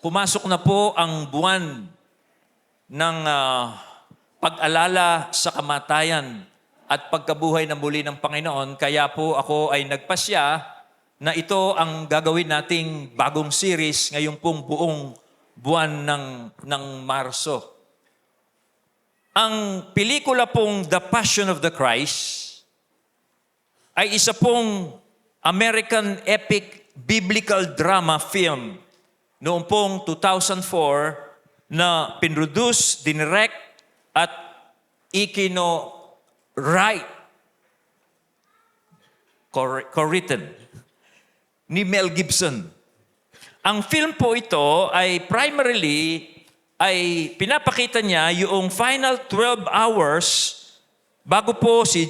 Pumasok na po ang buwan ng pag-alala sa kamatayan at pagkabuhay na muli ng Panginoon. Kaya po ako ay nagpasya na ito ang gagawin nating bagong series ngayong pong buong buwan ng Marso. Ang pelikula pong The Passion of the Christ ay isa pong American epic biblical drama film noong pong 2004 na pinroduce, dinirect at ikino-write, co-written ni Mel Gibson. Ang film po ito ay primarily ay pinapakita niya yung final 12 hours bago po si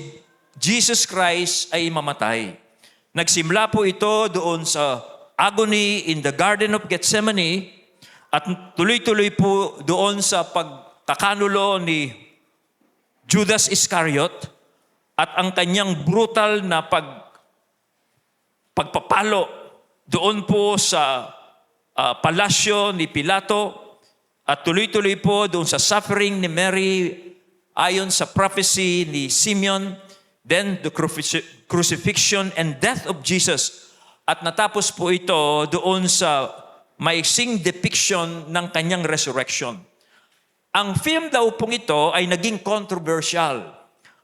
Jesus Christ ay mamatay. Nagsimula po ito doon sa agony in the Garden of Gethsemane at tuloy-tuloy po doon sa pagkakanulo ni Judas Iscariot at ang kanyang brutal na pagpapalo doon po sa palasyo ni Pilato at tuloy-tuloy po doon sa suffering ni Mary ayon sa prophecy ni Simeon, then the crucifixion and death of Jesus. At natapos po ito doon sa maiksing depiction ng kanyang resurrection. Ang film daw pong ito ay naging controversial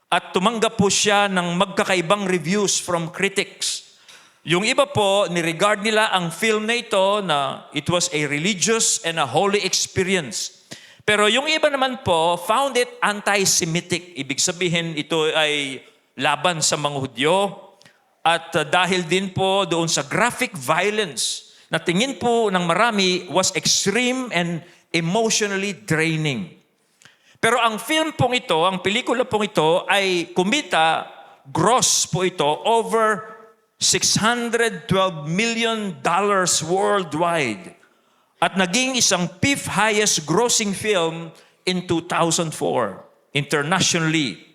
at tumanggap po siya ng magkakaibang reviews from critics. Yung iba po, niregard nila ang film na ito na it was a religious and a holy experience. Pero yung iba naman po, found it anti-Semitic. Ibig sabihin, ito ay laban sa mga Hudyo. At dahil din po doon sa graphic violence na tingin po ng marami was extreme and emotionally draining. Pero ang film pong ito, ang pelikula pong ito ay kumita, gross po ito, over $612 million worldwide. At naging isang fifth highest grossing film in 2004 internationally.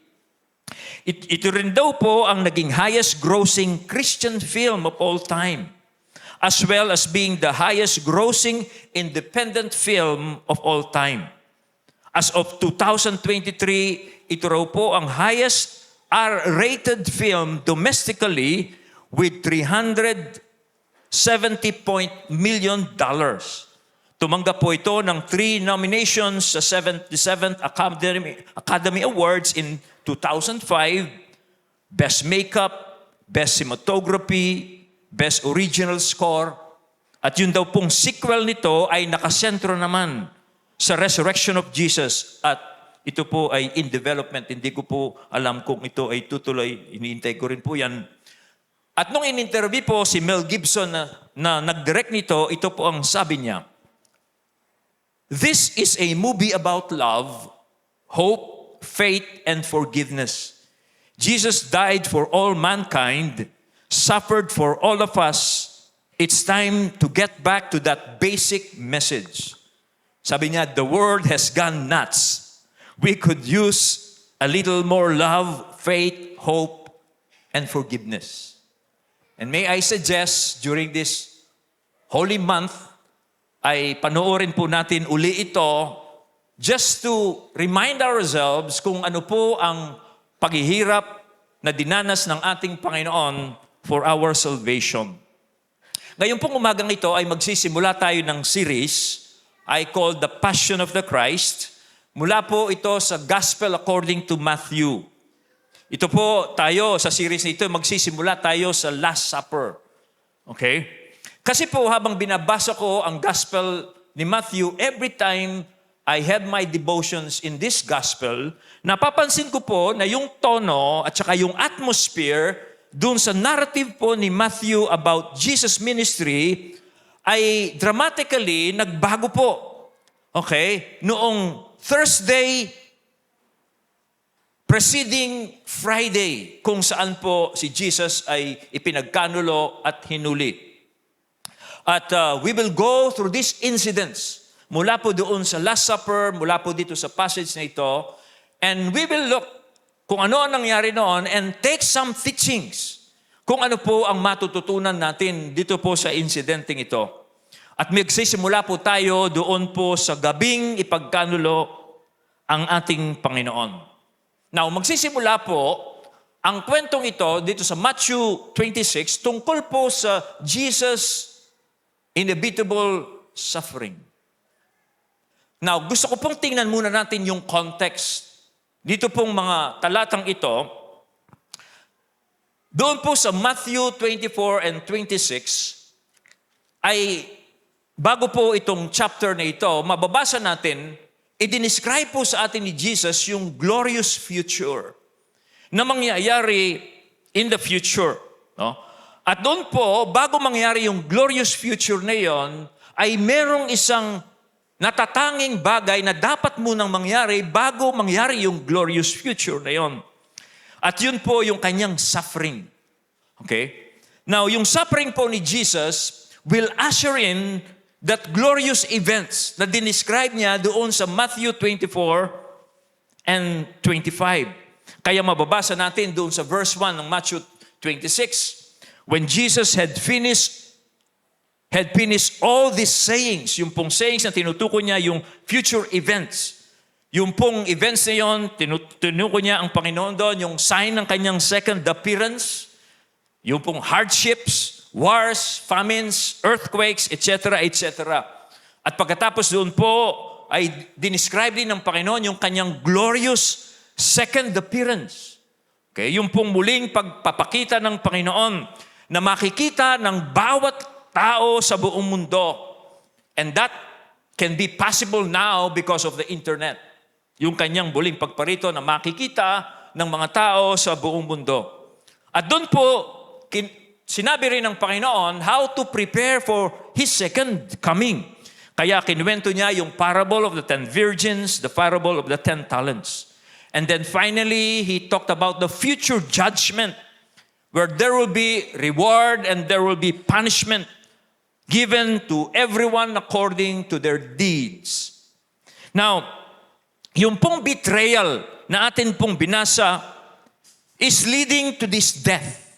Ito rin daw po ang naging highest grossing Christian film of all time, as well as being the highest grossing independent film of all time. As of 2023, ito raw po ang highest R-rated film domestically with $370 million. Tumanggap po ito ng 3 nominations sa 77th Academy Awards in 2005, Best Makeup, Best Cinematography, Best Original Score, at yun daw pong sequel nito ay nakasentro naman sa Resurrection of Jesus at ito po ay in development. Hindi ko po alam kung ito ay tutuloy. Iniintay ko rin po yan. At nung in-interview po si Mel Gibson na nag-direct nito, ito po ang sabi niya, "This is a movie about love, hope, faith, and forgiveness. Jesus died for all mankind, suffered for all of us. It's time to get back to that basic message." Sabi niya, "The world has gone nuts. We could use a little more love, faith, hope, and forgiveness." And may I suggest during this holy month, ay panoorin po natin uli ito just to remind ourselves kung ano po ang paghihirap na dinanas ng ating Panginoon for our salvation. Ngayon pong umagang ito ay magsisimula tayo ng series I call The Passion of the Christ. Mula po ito sa Gospel according to Matthew. Ito po tayo sa series nito, magsisimula tayo sa Last Supper. Okay? Kasi po habang binabasa ko ang Gospel ni Matthew, every time I had my devotions in this Gospel, napapansin ko po na yung tono at saka yung atmosphere dun sa narrative po ni Matthew about Jesus' ministry ay dramatically nagbago po. Okay? Noong Thursday, preceding Friday, kung saan po si Jesus ay ipinagkanulo at hinuli. At we will go through these incidents. Mula po doon sa Last Supper, mula po dito sa passage na ito, and we will look kung ano ang nangyari noon and take some teachings. Kung ano po ang matututunan natin dito po sa incidenting ito. At magsisimula po tayo doon po sa gabing ipagkanulo ang ating Panginoon. Now, magsisimula po ang kwentong ito dito sa Matthew 26 tungkol po sa Jesus' inevitable suffering. Now, gusto ko pong tingnan muna natin yung context. Dito pong mga talatang ito, doon po sa Matthew 24 and 26, ay bago po itong chapter na ito, mababasa natin, i-describe po sa atin ni Jesus yung glorious future na mangyayari in the future. No? At doon po, bago mangyari yung glorious future na yon, ay merong isang natatanging bagay na dapat munang mangyari bago mangyari yung glorious future na yon. At yun po yung kanyang suffering. Okay? Now, yung suffering po ni Jesus will usher in that glorious events na dinescribe niya doon sa Matthew 24 and 25. Kaya mababasa natin doon sa verse 1 ng Matthew 26. When Jesus had finished all these sayings, yung pong sayings na tinutukoy niya yung future events. Yung pong events na yun, tinutukoy niya ang Panginoon doon, yung sign ng kanyang second appearance, yung pong hardships, wars, famines, earthquakes, etc., etc. At pagkatapos doon po, ay dinescribe din ng Panginoon yung kanyang glorious second appearance. Okay? Yung pong muling pagpapakita ng Panginoon na makikita ng bawat tao sa buong mundo. And that can be possible now because of the internet. Yung kanyang muling pagparito na makikita ng mga tao sa buong mundo. At doon po, sinabi rin ng Panginoon how to prepare for His second coming. Kaya kinuwento niya yung parable of the 10 virgins, the parable of the 10 talents. And then finally, He talked about the future judgment where there will be reward and there will be punishment given to everyone according to their deeds. Now, yung pong betrayal na atin pong binasa is leading to this death.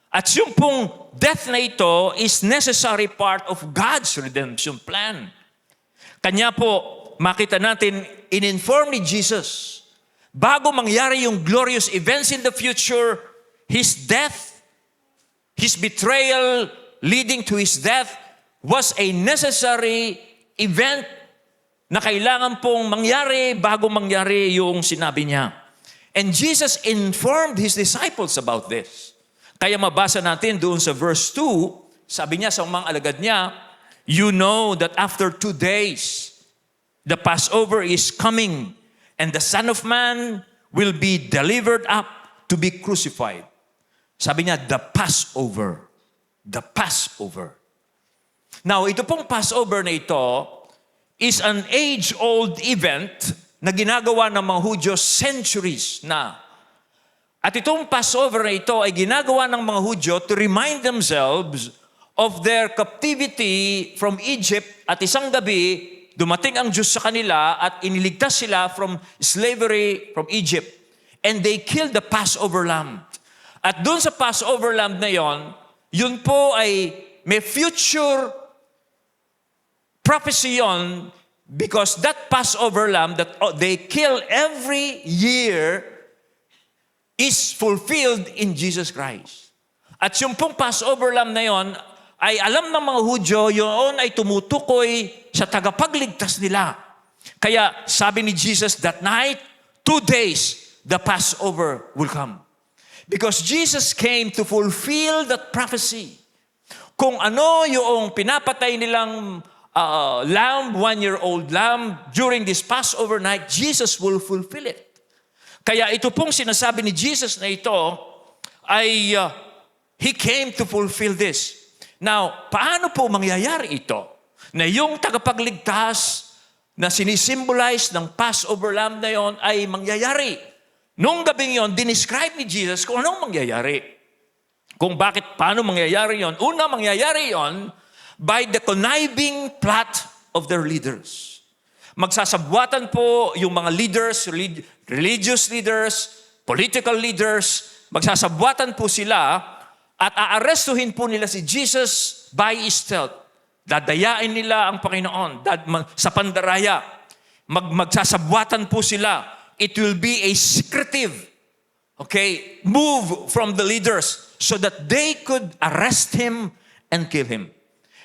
At yung pong death na ito is necessary part of God's redemption plan. Kanya po, makita natin, in-inform ni Jesus, bago mangyari yung glorious events in the future, His death, His betrayal leading to His death was a necessary event na kailangan pong mangyari bago mangyari yung sinabi niya. And Jesus informed His disciples about this. Kaya mabasa natin doon sa verse 2, sabi niya sa mga alagad niya, you know that after 2 days, the Passover is coming, and the Son of Man will be delivered up to be crucified. Sabi niya, the Passover. The Passover. Now, ito pong Passover na ito is an age-old event na ginagawa ng mga Hudyo centuries na. At itong Passover na ito ay ginagawa ng mga Hudyo to remind themselves of their captivity from Egypt. At isang gabi, dumating ang Diyos sa kanila at iniligtas sila from slavery from Egypt. And they killed the Passover lamb. At doon sa Passover lamb na yon, yun po ay may future prophecy yon because that Passover lamb that they kill every year is fulfilled in Jesus Christ. At yung pong Passover lamb na yon, ay alam ng mga Hudyo, yun ay tumutukoy sa tagapagligtas nila. Kaya sabi ni Jesus that night, 2 days, the Passover will come. Because Jesus came to fulfill that prophecy. Kung ano yung pinapatay nilang lamb, 1-year-old lamb, during this Passover night, Jesus will fulfill it. Kaya ito pong sinasabi ni Jesus na ito ay He came to fulfill this. Now, paano po mangyayari ito? Na yung tagapagligtas na sinisimbolize ng Passover lamb na yon ay mangyayari. Nung gabing yon, dinescribe ni Jesus kung anong mangyayari. Kung paano mangyayari yon. Una, mangyayari yon by the conniving plot of their leaders. Magsasabwatan po yung mga leaders, religious leaders, political leaders, magsasabwatan po sila at aarestuhin po nila si Jesus by stealth. Dadayain nila ang Panginoon sa pandaraya. Magsasabwatan po sila. It will be a secretive, move from the leaders so that they could arrest him and kill him.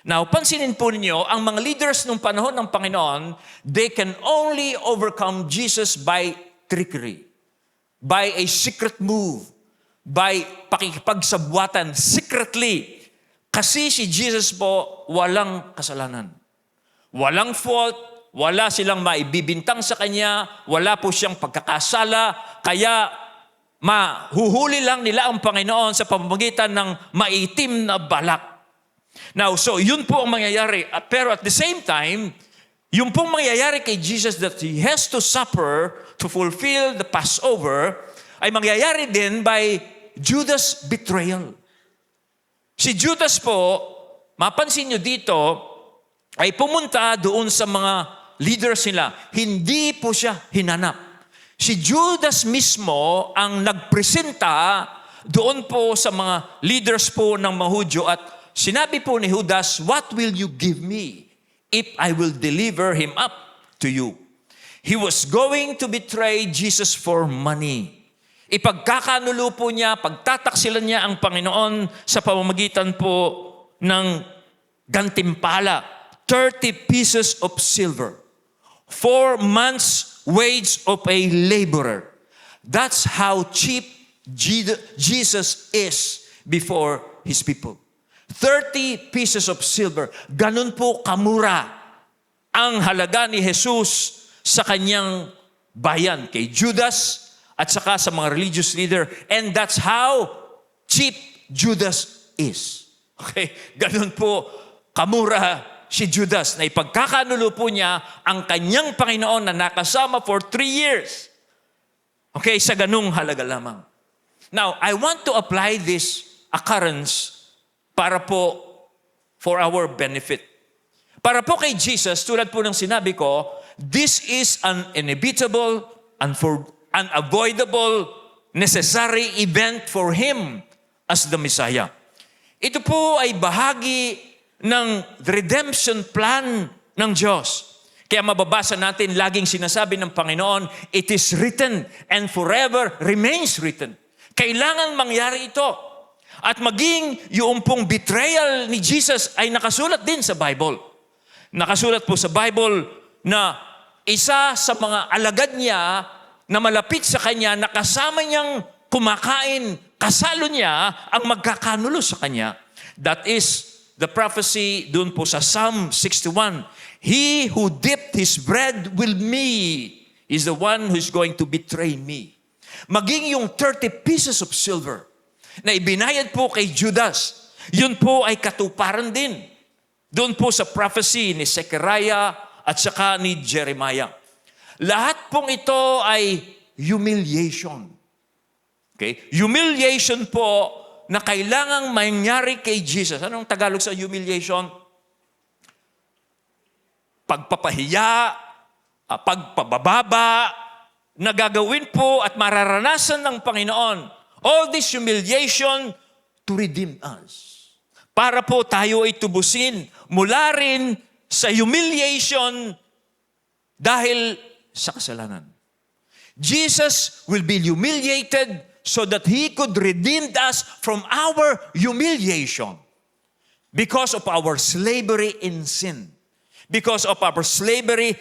Now, pansinin po ninyo, ang mga leaders nung panahon ng Panginoon, they can only overcome Jesus by trickery, by a secret move, by pakikipagsabwatan secretly. Kasi si Jesus po, walang kasalanan. Walang fault, wala silang maibibintang sa Kanya, wala po siyang pagkakasala, kaya mahuhuli lang nila ang Panginoon sa pamamagitan ng maitim na balak. Now, so yun po ang mangyayari. Pero at the same time, yung pong mangyayari kay Jesus that He has to suffer to fulfill the Passover, ay mangyayari din by Judas' betrayal. Si Judas po, mapansin nyo dito, ay pumunta doon sa mga leaders nila. Hindi po siya hinanap. Si Judas mismo ang nagpresenta doon po sa mga leaders po ng mga Hudyo at sinabi po ni Judas, "What will you give me if I will deliver him up to you?" He was going to betray Jesus for money. Ipagkakanulo po niya, pagtataksilan niya ang Panginoon sa pamamagitan po ng gantimpala, 30 pieces of silver, 4 months' wage of a laborer. That's how cheap Jesus is before His people. 30 pieces of silver. Ganun po kamura ang halaga ni Jesus sa kanyang bayan, kay Judas at saka sa mga religious leader. And that's how cheap Judas is. Ganun po kamura si Judas na ipagkakanulo po niya ang kanyang Panginoon na nakasama for 3 years. Sa ganung halaga lamang. Now, I want to apply this occurrence para po for our benefit. Para po kay Jesus, tulad po ng sinabi ko, this is an inevitable, unavoidable, necessary event for Him as the Messiah. Ito po ay bahagi ng redemption plan ng Diyos. Kaya mababasa natin, laging sinasabi ng Panginoon, it is written and forever remains written. Kailangan mangyari ito. At maging yung pong betrayal ni Jesus ay nakasulat din sa Bible. Nakasulat po sa Bible na isa sa mga alagad niya na malapit sa kanya, nakasama niyang kumakain, kasalo niya ang magkakanulo sa kanya. That is the prophecy doon po sa Psalm 61. He who dipped his bread with me is the one who's going to betray me. Maging yung 30 pieces of silver na ibinayad po kay Judas, yun po ay katuparan din doon po sa prophecy ni Zechariah at saka ni Jeremiah. Lahat pong ito ay humiliation. Humiliation po na kailangang mangyari kay Jesus. Anong Tagalog sa humiliation? Pagpapahiya, pagpabababa, na gagawin po at mararanasan ng Panginoon. All this humiliation to redeem us. Para po tayo ay tubusin mula rin sa humiliation dahil sa kasalanan. Jesus will be humiliated so that He could redeem us from our humiliation because of our slavery in sin, because of our slavery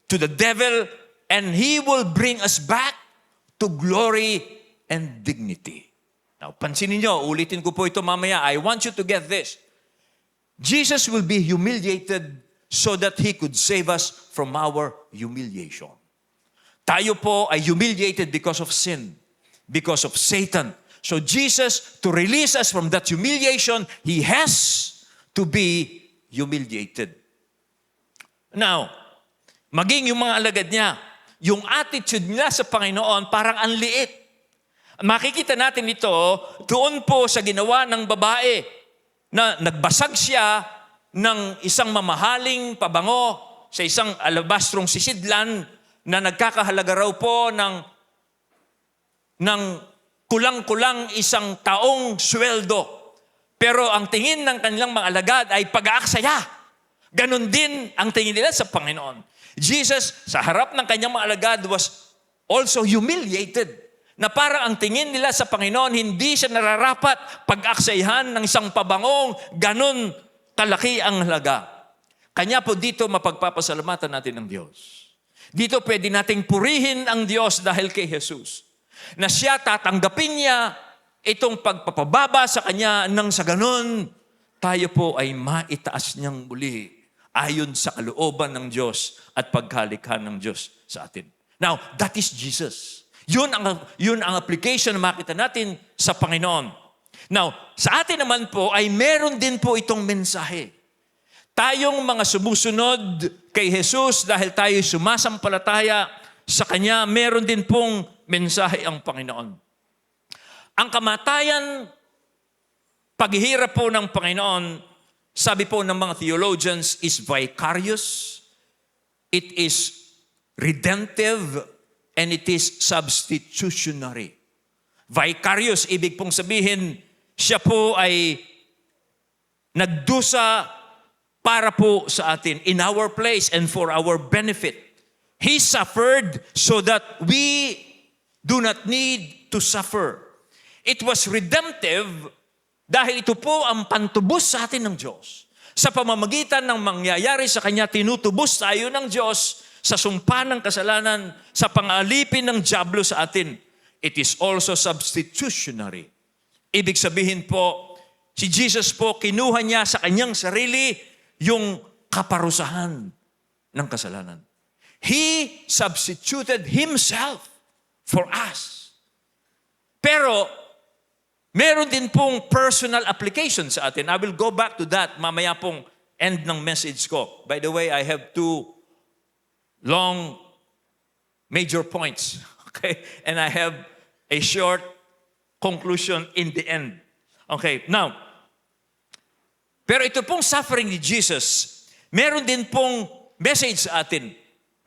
to the devil, and He will bring us back to glory and dignity. Now, pansinin nyo, ulitin ko po ito mamaya. I want you to get this. Jesus will be humiliated so that He could save us from our humiliation. Tayo po ay humiliated because of sin, because of Satan. So Jesus, to release us from that humiliation, He has to be humiliated. Now, maging yung mga alagad niya, yung attitude nila sa Panginoon parang ang liit. Makikita natin ito doon po sa ginawa ng babae na nagbasag siya ng isang mamahaling pabango sa isang alabastrong sisidlan na nagkakahalaga raw po ng kulang-kulang isang taong sweldo. Pero ang tingin ng kanilang mga alagad ay pag-aaksaya. Ganon din ang tingin nila sa Panginoon. Jesus, sa harap ng kanyang mga alagad, was also humiliated. Na parang ang tingin nila sa Panginoon, hindi siya nararapat pag-aksayhan ng isang pabangong ganon kalaki ang halaga. Kanya po dito mapagpapasalamatan natin ng Diyos. Dito pwede nating purihin ang Diyos dahil kay Jesus. Na siya tatanggapin niya itong pagpapababa sa kanya nang sa ganon, tayo po ay maitaas niyang muli ayon sa kalooban ng Diyos at pagkalikha ng Diyos sa atin. Now, that is Jesus. Yun ang application na makita natin sa Panginoon. Now, sa atin naman po ay meron din po itong mensahe. Tayong mga sumusunod kay Jesus dahil tayo sumasampalataya sa Kanya, meron din pong mensahe ang Panginoon. Ang kamatayan, paghihirap po ng Panginoon, sabi po ng mga theologians, is vicarious, it is redemptive, and it is substitutionary. Vicarious, ibig pong sabihin, siya po ay nagdusa para po sa atin, in our place and for our benefit. He suffered so that we do not need to suffer. It was redemptive dahil ito po ang pantubos sa atin ng Diyos. Sa pamamagitan ng mangyayari sa Kanya, tinutubos tayo ng Diyos sa sumpa ng kasalanan, sa pangalipin ng dyablo sa atin. It is also substitutionary. Ibig sabihin po, si Jesus po, kinuha niya sa kanyang sarili yung kaparusahan ng kasalanan. He substituted Himself for us. Pero, meron din pong personal application sa atin. I will go back to that mamaya pong end ng message ko. By the way, I have 2 long major points, okay? And I have a short conclusion in the end. Okay, now, pero ito pong suffering ni Jesus, meron din pong message sa atin.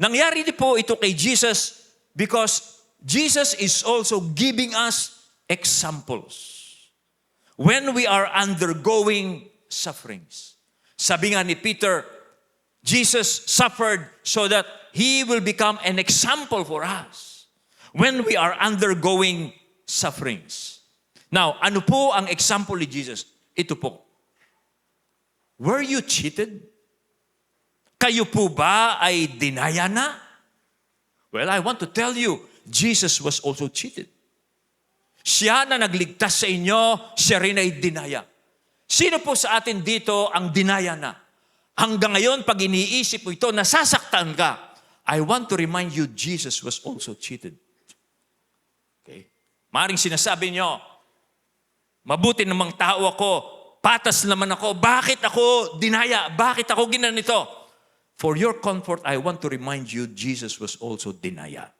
Nangyari din po ito kay Jesus because Jesus is also giving us examples when we are undergoing sufferings. Sabi nga ni Peter, Jesus suffered so that He will become an example for us when we are undergoing sufferings. Now, ano po ang example ni Jesus? Ito po. Were you cheated? Kayo po ba ay dinaya na? Well, I want to tell you, Jesus was also cheated. Siya na nagligtas sa inyo, siya rin ay dinaya. Sino po sa atin dito ang dinaya na? Hanggang ngayon, pag iniisip mo ito, nasasaktan ka. I want to remind you, Jesus was also cheated. Okay? Maring sinasabi nyo, mabuti namang tao ako, patas naman ako, bakit ako dinaya? Bakit ako ginanito? For your comfort, I want to remind you, Jesus was also dinaya.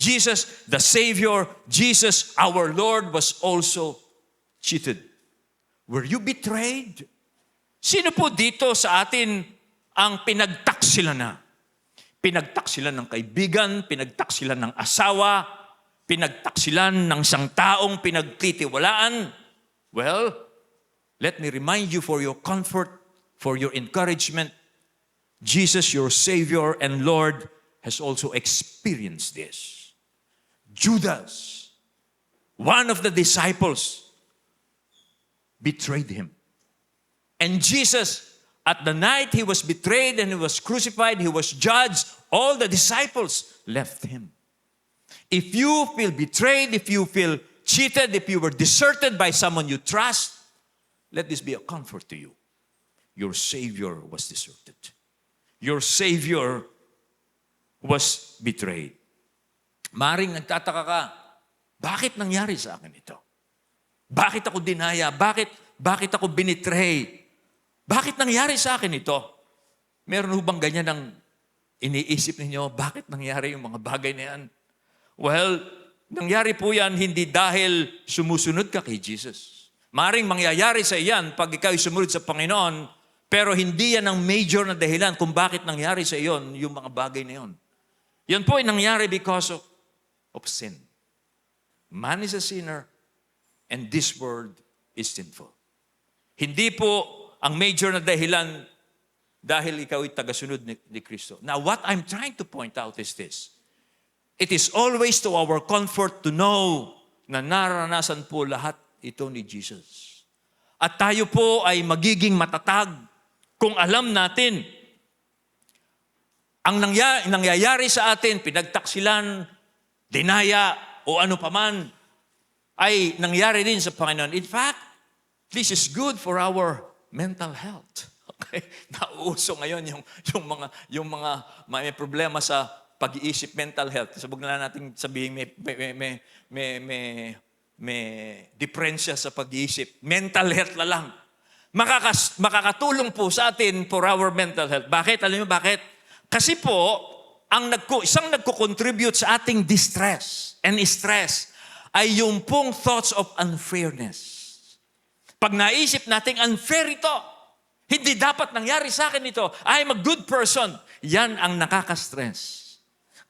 Jesus, the Savior, Jesus, our Lord, was also cheated. Were you betrayed? Sino po dito sa atin ang pinagtaksila na? Pinagtaksilan ng kaibigan, pinagtaksilan ng asawa, pinagtaksilan ng isang taong pinagtitiwalaan. Well, let me remind you for your comfort, for your encouragement, Jesus, your Savior and Lord, has also experienced this. Judas, one of the disciples, betrayed Him. And Jesus, at the night He was betrayed and He was crucified, He was judged, all the disciples left Him. If you feel betrayed, if you feel cheated, if you were deserted by someone you trust, let this be a comfort to you. Your Savior was deserted. Your Savior was betrayed. Maring nagtataka ka, bakit nangyari sa akin ito? Bakit ako dinaya? Bakit ako binitray? Bakit nangyari sa akin ito? Meron ho bang ganyan ang iniisip ninyo? Bakit nangyari yung mga bagay na yan? Well, nangyari po yan hindi dahil sumusunod ka kay Jesus. Maring mangyayari sa iyan pag ikaw sumunod sa Panginoon, pero hindi yan ang major na dahilan kung bakit nangyari sa iyon yung mga bagay na yon. Yan po ay nangyari because of sin. Man is a sinner and this world is sinful. Hindi po ang major na dahilan dahil ikaw ay tagasunod ni Kristo. Now, what I'm trying to point out is this. It is always to our comfort to know na naranasan po lahat ito ni Jesus. At tayo po ay magiging matatag kung alam natin ang nangyayari sa atin, pinagtaksilan, dinaya, o ano paman, ay nangyari din sa Panginoon. In fact, this is good for our mental health. Okay? Nauuso ngayon yung mga may problema sa pag-iisip, mental health. Sabog na natin sabihin may diferensya sa pag-iisip. Mental health na lang. Makakatulong po sa atin for our mental health. Bakit? Alam niyo bakit? Kasi po, isang nagko-contribute sa ating distress and stress ay yung pong thoughts of unfairness. Pag naisip natin, unfair ito. Hindi dapat nangyari sa akin ito. I'm a good person. Yan ang nakaka-stress.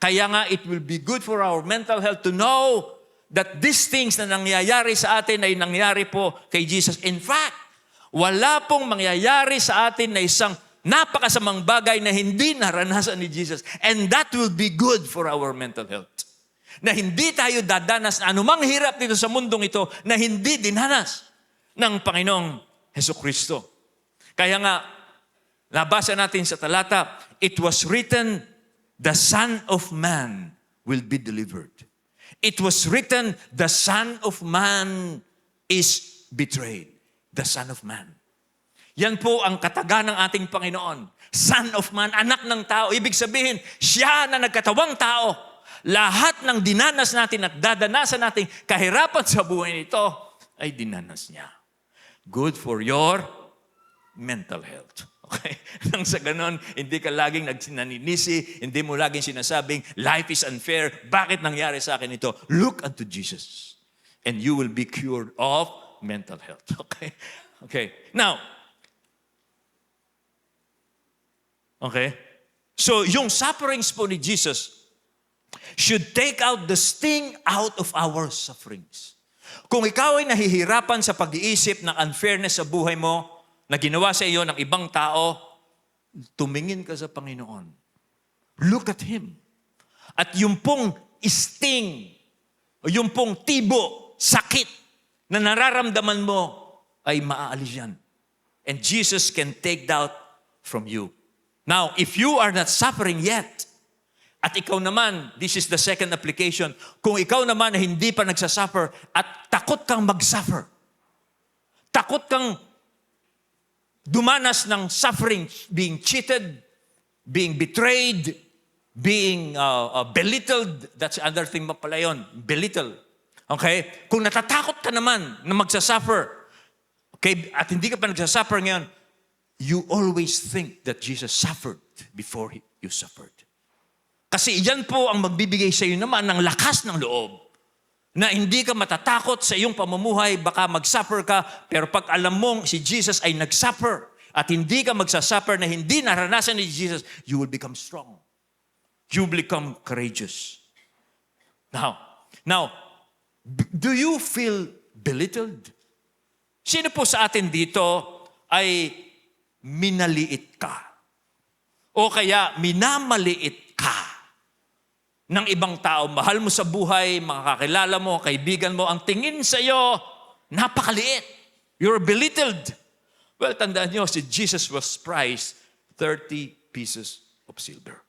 Kaya nga, it will be good for our mental health to know that these things na nangyayari sa atin ay nangyari po kay Jesus. In fact, wala pong mangyayari sa atin na isang napakasamang bagay na hindi naranasan ni Jesus. And that will be good for our mental health. Na hindi tayo dadanas na anumang hirap dito sa mundong ito na hindi dinanas ng Panginoong Hesukristo. Kaya nga, nabasa natin sa talata, it was written, the Son of Man will be delivered. It was written, the Son of Man is betrayed. The Son of Man. Yan po ang kataga ng ating Panginoon. Son of Man, anak ng tao. Ibig sabihin, siya na nagkatawang tao. Lahat ng dinanas natin at dadanasan natin kahirapan sa buhay nito ay dinanas niya. Good for your mental health. Okay? Nang sa ganon, hindi ka laging nagsinanisi, hindi mo laging sinasabing, life is unfair. Bakit nangyari sa akin ito? Look unto Jesus. And you will be cured of mental health. Okay? Okay. Now, okay? So, yung sufferings po ni Jesus should take out the sting out of our sufferings. Kung ikaw ay nahihirapan sa pag-iisip ng unfairness sa buhay mo, na ginawa sa iyo ng ibang tao, tumingin ka sa Panginoon. Look at Him. At yung pong sting, yung pong tibo, sakit, na nararamdaman mo, ay maaalis yan. And Jesus can take that from you. Now, if you are not suffering yet, at ikaw naman, this is the second application, kung ikaw naman na hindi pa nagsasuffer at takot kang mag-suffer, takot kang dumanas ng suffering, being cheated, being betrayed, being belittled. That's another thing pala yun, belittle. Okay? Kung natatakot ka naman na magsasuffer, okay, at hindi ka pa nagsasuffer ngayon, you always think that Jesus suffered before you suffered. Kasi iyan po ang magbibigay sa iyo naman ng lakas ng loob na hindi ka matatakot sa iyong pamumuhay, baka mag-suffer ka, pero pag alam mong si Jesus ay nag-suffer at hindi ka magsasuffer na hindi naranasan ni Jesus, you will become strong. You will become courageous. Now, do you feel belittled? Sino po sa atin dito ay minaliit ka? O kaya minamaliit ka ng ibang tao, mahal mo sa buhay, mga kakilala mo, kaibigan mo, ang tingin sa iyo, napakaliit. You're belittled. Well, tandaan nyo, si Jesus was priced 30 pieces of silver.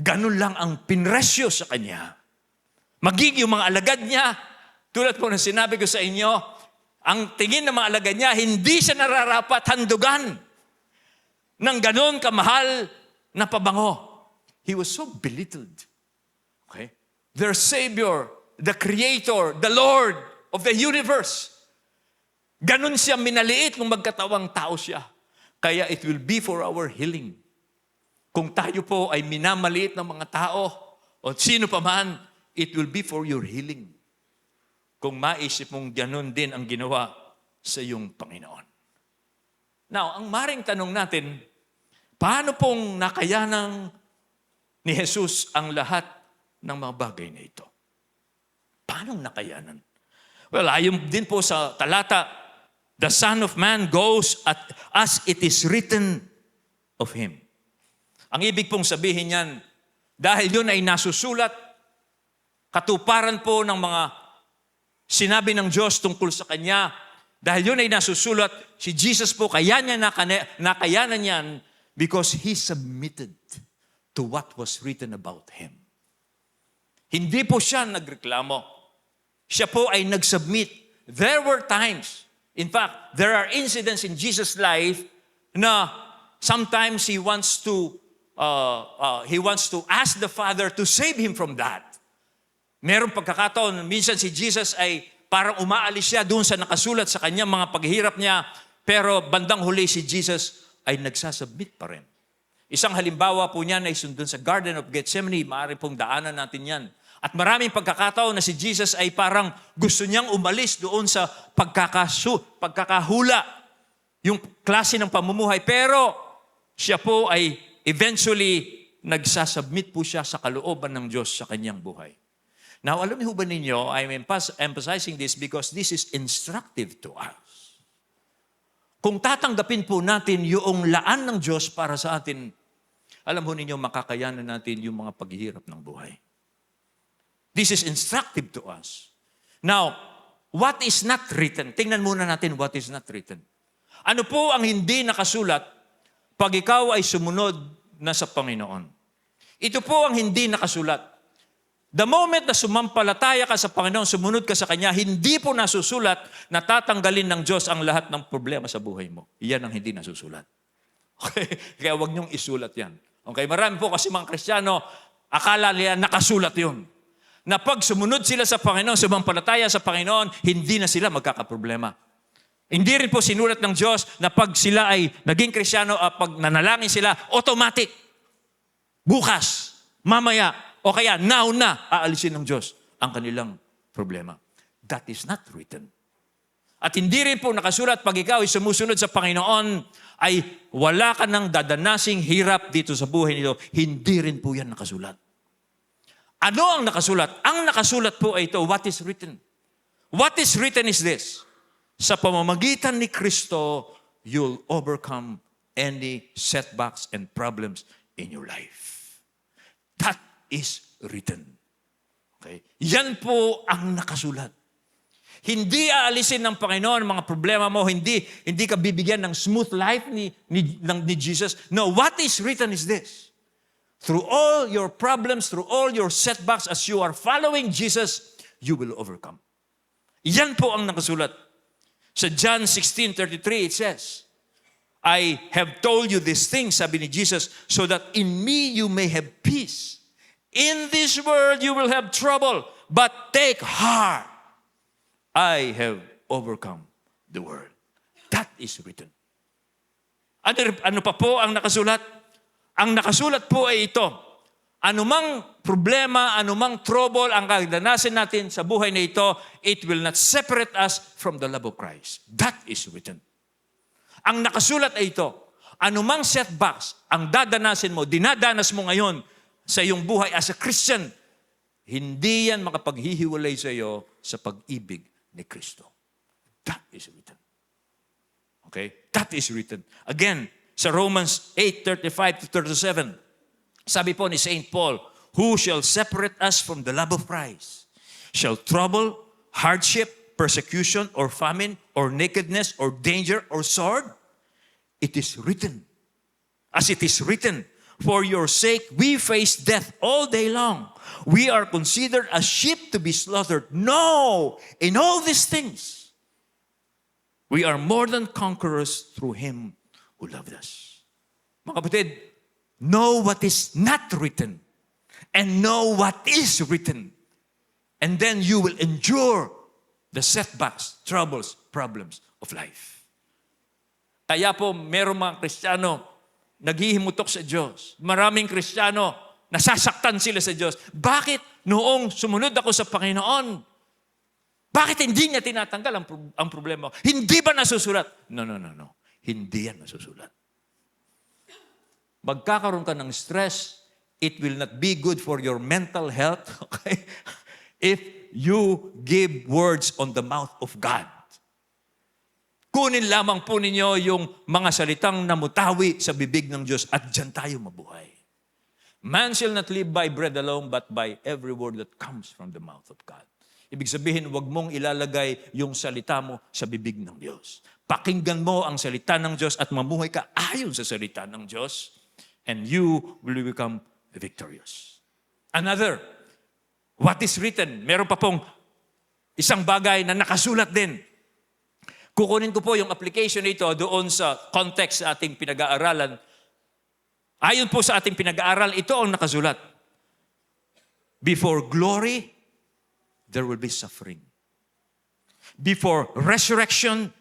Ganun lang ang pinresyo sa kanya. Maging yung mga alagad niya, tulad po na sinabi ko sa inyo, ang tingin ng mga alagad niya, hindi siya nararapat handugan ng ganun kamahal na pabango. He was so belittled. Okay? Their Savior, the Creator, the Lord of the universe. Ganun siya minaliit nung magkatawang tao siya. Kaya it will be for our healing. Kung tayo po ay minamaliit ng mga tao o sino pa man, it will be for your healing. Kung maisip mong ganun din ang ginawa sa iyong Panginoon. Now, ang maring tanong natin, paano pong nakayanang ni Jesus ang lahat ng mga bagay na ito? Paano nakayanan? Well, ayon din po sa talata, the Son of Man goes as it is written of Him. Ang ibig pong sabihin niyan, dahil yun ay nasusulat, katuparan po ng mga sinabi ng Diyos tungkol sa Kanya, dahil yun ay nasusulat, si Jesus po, kaya niya nakayanan yan because He submitted to what was written about Him. Hindi po siya nagreklamo. Siya po ay nag-submit. There were times, in fact, there are incidents in Jesus' life na sometimes He wants to ask the Father to save Him from that. Merong pagkakataon, minsan si Jesus ay parang umaalis siya doon sa nakasulat sa kanyang mga paghihirap niya, pero bandang huli si Jesus ay nagsasubmit pa rin. Isang halimbawa po niyan ay doon sa Garden of Gethsemane, maaari pong daanan natin yan. At maraming pagkakataon na si Jesus ay parang gusto niyang umalis doon sa pagkakahula, yung klase ng pamumuhay. Pero siya po ay eventually nagsasubmit po siya sa kalooban ng Diyos sa kanyang buhay. Now, alam niyo ba ninyo, I'm emphasizing this because this is instructive to us. Kung tatanggapin po natin yung laan ng Diyos para sa atin, alam mo ninyo, makakayanan natin yung mga paghihirap ng buhay. This is instructive to us. Now, what is not written? Tingnan muna natin what is not written. Ano po ang hindi nakasulat pag ikaw ay sumunod na sa Panginoon? Ito po ang hindi nakasulat. The moment na sumampalataya ka sa Panginoon, sumunod ka sa Kanya, hindi po nasusulat na tatanggalin ng Diyos ang lahat ng problema sa buhay mo. Iyan ang hindi nasusulat. Okay? Kaya huwag niyong isulat yan. Okay? Marami po kasi mga Kristiyano, akala nila nakasulat yun. Na pag sumunod sila sa Panginoon, sumampalataya sa Panginoon, hindi na sila magkakaproblema. Hindi rin po sinulat ng Diyos na pag sila ay naging Kristiyano, pag nanalangin sila, automatic. Bukas, mamaya, o kaya now na aalisin ng Diyos ang kanilang problema. That is not written. At hindi rin po nakasulat pag ikaw ay sumusunod sa Panginoon, ay wala ka nang dadanasing hirap dito sa buhay nito. Hindi rin po yan nakasulat. Ano ang nakasulat? Ang nakasulat po ay ito, what is written. What is written is this. Sa pamamagitan ni Kristo, you'll overcome any setbacks and problems in your life. That is written. Okay? Yan po ang nakasulat. Hindi aalisin ng Panginoon ang mga problema mo, hindi ka bibigyan ng smooth life ni Jesus. No, what is written is this. Through all your problems, through all your setbacks, as you are following Jesus, you will overcome. Yan po ang nakasulat. Sa John 16:33, it says, I have told you these things, sabi ni Jesus, so that in me you may have peace. In this world you will have trouble, but take heart. I have overcome the world. That is written. Ano pa po ang nakasulat? Ang nakasulat po ay ito. Anumang problema, anumang trouble ang kadanasin natin sa buhay na ito, it will not separate us from the love of Christ. That is written. Ang nakasulat ay ito. Anumang setbacks ang dadanasin mo, dinadanas mo ngayon sa iyong buhay as a Christian, hindi yan makapaghihiwalay sa iyo sa pag-ibig ni Kristo. That is written. Okay? That is written. Again, sa Romans 8:35-37, sabi po ni St. Paul, who shall separate us from the love of Christ? Shall trouble, hardship, persecution, or famine, or nakedness, or danger, or sword? It is written. As it is written, for your sake we face death all day long. We are considered as sheep to be slaughtered. No! In all these things, we are more than conquerors through Him who loved us. Mga kapatid, know what is not written and know what is written. And then you will endure the setbacks, troubles, problems of life. Kaya po, merong mga Kristiyano naghihimutok sa Diyos. Maraming Kristiyano, nasasaktan sila sa Diyos. Bakit noong sumunod ako sa Panginoon, bakit hindi niya tinatanggal ang problema? Hindi ba nasusulat? No. Hindi yan masusulat. Magkakaroon ka ng stress, it will not be good for your mental health, okay? If you give words on the mouth of God. kunin lamang po ninyo yung mga salitang namutawi sa bibig ng Diyos at diyan tayo mabuhay. Man shall not live by bread alone, but by every word that comes from the mouth of God. Ibig sabihin, huwag mong ilalagay yung salita mo sa bibig ng Diyos. Pakinggan mo ang salita ng Diyos at mamuhay ka ayon sa salita ng Diyos, and you will become victorious. Another, what is written? Meron pa pong isang bagay na nakasulat din. Kukunin ko po yung application nito doon sa context sa ating pinag-aaralan. Ayon po sa ating pinag-aaral, ito ang nakasulat. Before glory, there will be suffering. Before resurrection,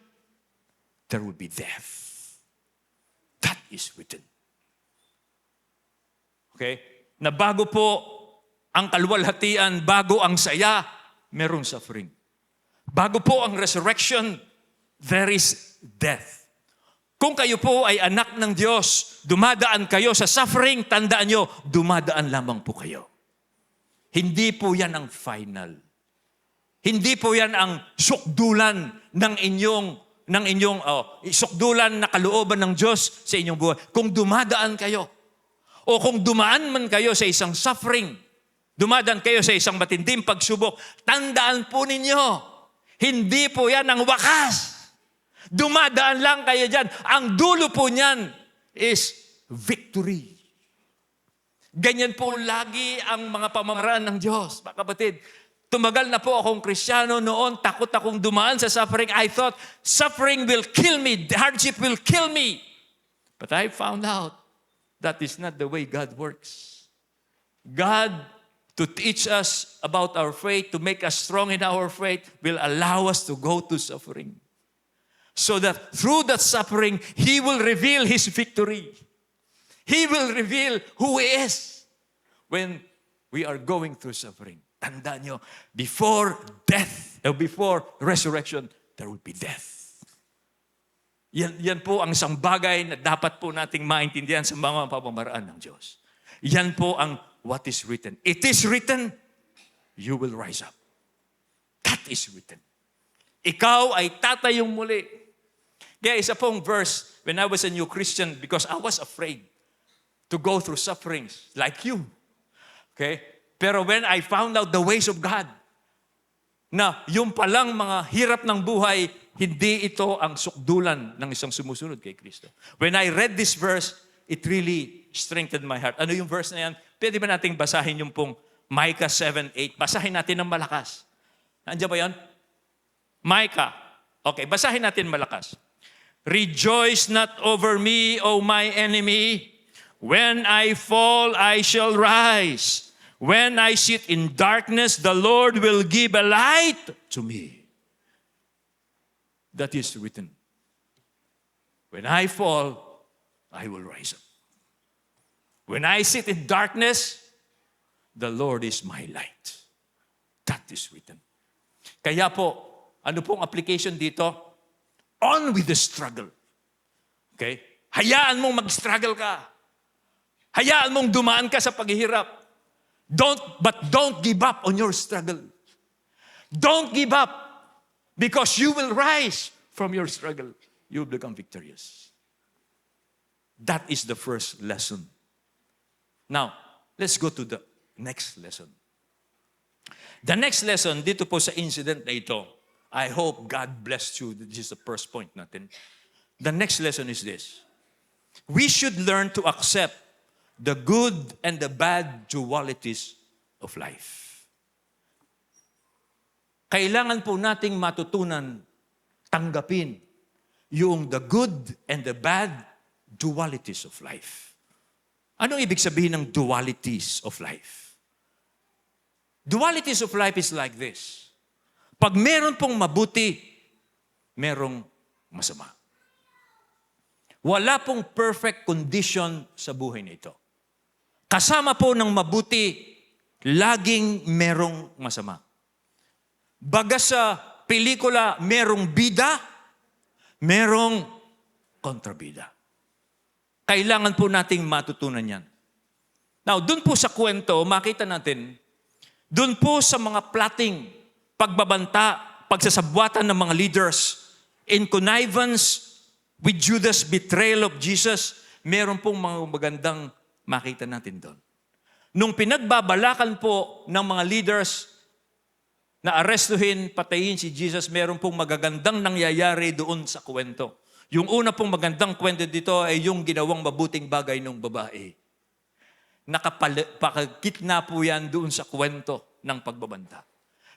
there will be death. That is written. Okay? Na bago po ang kaluwalhatian, bago ang saya, merong suffering. Bago po ang resurrection, there is death. Kung kayo po ay anak ng Diyos, dumadaan kayo sa suffering, tandaan nyo, dumadaan lamang po kayo. Hindi po yan ang final. Hindi po yan ang sukdulan ng inyong sukdulan na kalooban ng Diyos sa inyong buhay. Kung dumadaan kayo, o kung dumaan man kayo sa isang suffering, dumadaan kayo sa isang matinding pagsubok, tandaan po ninyo, hindi po yan ang wakas. Dumadaan lang kayo dyan. Ang dulo po niyan is victory. Ganyan po lagi ang mga pamamaraan ng Diyos. Mga kapatid, tumagal na po akong Kristiyano noon, takot akong dumaan sa suffering. I thought, suffering will kill me, hardship will kill me. But I found out that is not the way God works. God, to teach us about our faith, to make us strong in our faith, will allow us to go to suffering. So that through that suffering, He will reveal His victory. He will reveal who He is when we are going through suffering. Tandaan nyo, before death, or before resurrection, there will be death. Yan po ang isang bagay na dapat po nating maintindihan sa mga pamamaraan ng Diyos. Yan po ang what is written. It is written, you will rise up. That is written. Ikaw ay tatayong muli. Kaya isa pong verse, when I was a new Christian, because I was afraid to go through sufferings like you. Okay? Pero when I found out the ways of God, na yung palang mga hirap ng buhay, hindi ito ang sukdulan ng isang sumusunod kay Kristo. When I read this verse, it really strengthened my heart. Ano yung verse na yan? Pwede ba nating basahin yung pong Micah 7:8? Basahin natin ng malakas. Nandiyan ba yan? Micah. Okay, basahin natin malakas. Rejoice not over me, O my enemy. When I fall, I shall rise. When I sit in darkness, the Lord will give a light to me. That is written. When I fall, I will rise up. When I sit in darkness, the Lord is my light. That is written. Kaya po, ano pong application dito? On with the struggle. Okay? Hayaan mong mag-struggle ka. Hayaan mong dumaan ka sa paghihirap. But don't give up on your struggle. Don't give up because you will rise from your struggle. You will become victorious. That is the first lesson. Now, let's go to the next lesson. The next lesson, dito po sa incident na ito, I hope God blessed you. This is the first point natin. The next lesson is this. We should learn to accept the good and the bad dualities of life. Kailangan po nating matutunan, tanggapin yung the good and the bad dualities of life. Anong ibig sabihin ng dualities of life? Dualities of life is like this. Pag meron pong mabuti, merong masama. Wala pong perfect condition sa buhay nito. Kasama po ng mabuti, laging merong masama. Baga sa pelikula, merong bida, merong kontrabida. Kailangan po nating matutunan yan. Now, dun po sa kwento, makita natin, dun po sa mga plotting, pagbabanta, pagsasabwatan ng mga leaders, in connivance with Judas' betrayal of Jesus, meron pong mga magandang makita natin doon. Nung pinagbabalakan po ng mga leaders na arestuhin, patayin si Jesus, meron pong magagandang nangyayari doon sa kwento. Yung una pong magandang kwento dito ay yung ginawang mabuting bagay ng babae. Nakapagitna po yan doon sa kwento ng pagbabanta.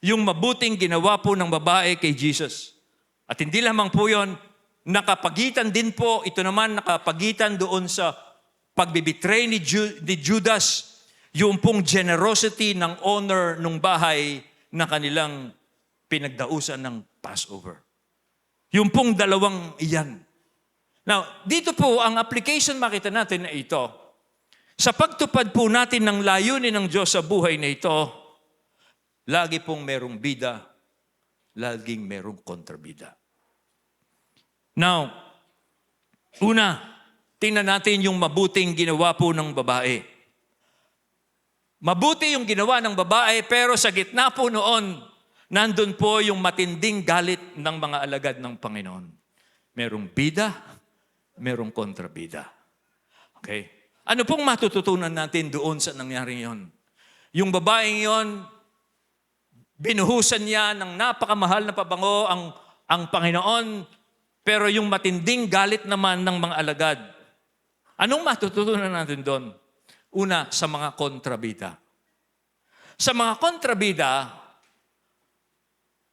Yung mabuting ginawa po ng babae kay Jesus. At hindi lamang po yun, nakapagitan din po, ito naman nakapagitan doon sa pagbibitray ni Judas, yung pong generosity ng owner ng bahay na kanilang pinagdausan ng Passover. Yung pong dalawang iyan. Now, dito po ang application makita natin na ito. Sa pagtupad po natin ng layunin ng Diyos sa buhay na ito, lagi pong merong bida, laging merong kontrabida. Now, una, tingnan natin yung mabuting ginawa po ng babae. Mabuti yung ginawa ng babae, pero sa gitna po noon, nandun po yung matinding galit ng mga alagad ng Panginoon. Merong bida, merong kontrabida. Okay? Ano pong matututunan natin doon sa nangyari yon? Yung babaeng yon, binuhusan niya ng napakamahal na pabango ang Panginoon, pero yung matinding galit naman ng mga alagad. Anong matututunan natin doon? Una, sa mga kontrabida. Sa mga kontrabida,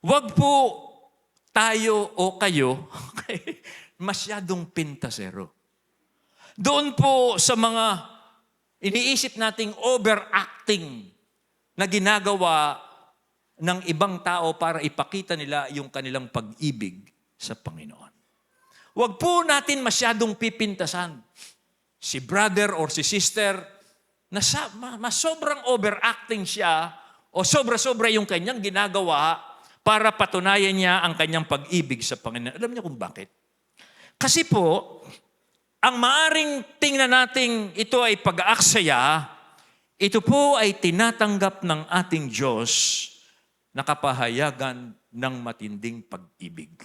wag po tayo o kayo masyadong pintasero. Doon po sa mga iniisip nating overacting na ginagawa ng ibang tao para ipakita nila yung kanilang pag-ibig sa Panginoon. Wag po natin masyadong pipintasan si brother or si sister na sobrang overacting siya o sobra-sobra yung kanyang ginagawa para patunayan niya ang kanyang pag-ibig sa Panginoon. Alam niyo kung bakit? Kasi po, ang maaring tingnan nating ito ay pag-aaksaya, ito po ay tinatanggap ng ating Diyos na kapahayagan ng matinding pag-ibig.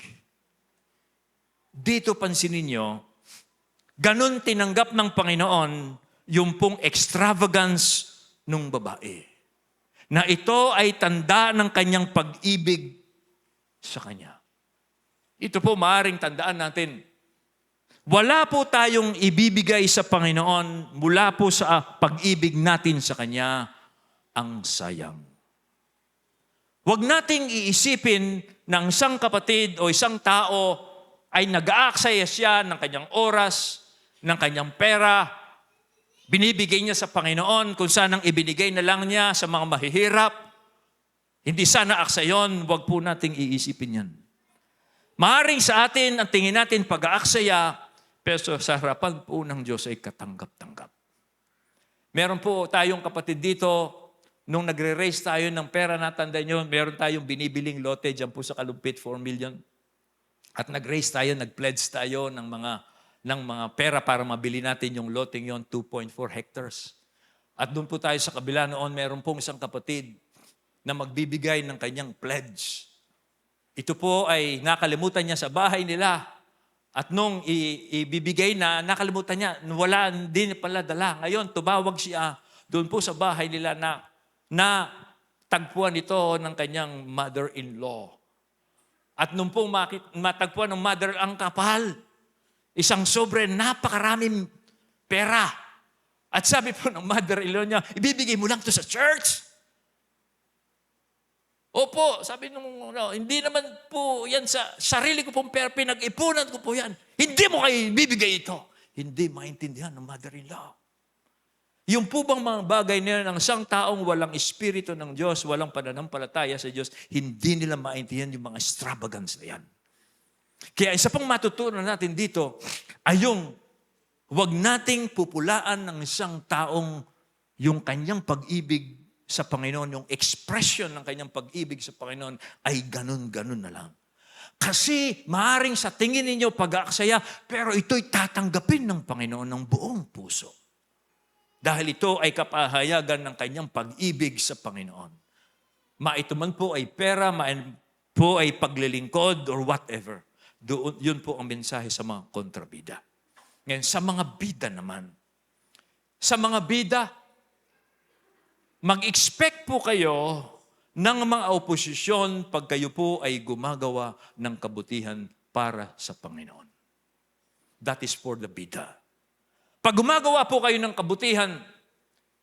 Dito pansinin niyo, ganun tinanggap ng Panginoon yung pong extravagance ng babae. Na ito ay tanda ng kanyang pag-ibig sa Kanya. Ito po maaaring tandaan natin. Wala po tayong ibibigay sa Panginoon mula po sa pag-ibig natin sa Kanya ang sayang. Huwag nating iisipin ng isang kapatid o isang tao ay nag-aaksaya siya ng kanyang oras, ng kanyang pera, binibigay niya sa Panginoon kung saan ang ibinigay na lang niya sa mga mahihirap. Hindi sana aksayon, huwag po nating iisipin yan. Maaring sa atin, ang tingin natin pag-aaksaya, pero sa harapan po ng Diyos ay katanggap-tanggap. Meron po tayong kapatid dito, nung nagre-raise tayo ng pera, natandaan nyo, meron tayong binibiling lote dyan po sa Kalumpit, 4 million. At nag-raise tayo, nag-pledge tayo ng mga pera para mabili natin yung loteng yon, 2.4 hectares. At doon po tayo sa kabila noon, meron pong isang kapatid na magbibigay ng kanyang pledge. Ito po ay nakalimutan niya sa bahay nila. At nung ibibigay na, nakalimutan niya, wala, hindi pala dala. Ngayon, tumawag siya doon po sa bahay nila na tagpuan ito ng kanyang mother-in-law. At nung po matagpuan ng mother, ang kapal, isang sobre, napakaraming pera. At sabi po ng mother-in-law niya, ibibigay mo lang to sa church. Opo, sabi nung, hindi naman po yan sa sarili ko pong pera, pinag-ipunan ko po yan. Hindi mo kayo ibibigay ito. Hindi maintindihan ng mother-in-law. Yung po bang mga bagay na yan, ang isang taong walang espiritu ng Diyos, walang pananampalataya sa Diyos, hindi nila maintindihan yung mga extravagance na yan. Kaya isa pang matutunan natin dito ay yung huwag nating pupulaan ng isang taong yung kanyang pag-ibig sa Panginoon, yung expression ng kanyang pag-ibig sa Panginoon ay ganun-ganun na lang. Kasi maaring sa tingin ninyo pag-aaksaya, pero ito'y tatanggapin ng Panginoon ng buong puso. Dahil ito ay kapahayagan ng kanyang pag-ibig sa Panginoon. Ito man po ay pera, po ay paglilingkod or whatever. Doon, yun po ang mensahe sa mga kontrabida. Ngayon, sa mga bida naman, sa mga bida, mag-expect po kayo ng mga oposisyon pag kayo po ay gumagawa ng kabutihan para sa Panginoon. That is for the bida. Pag gumagawa po kayo ng kabutihan,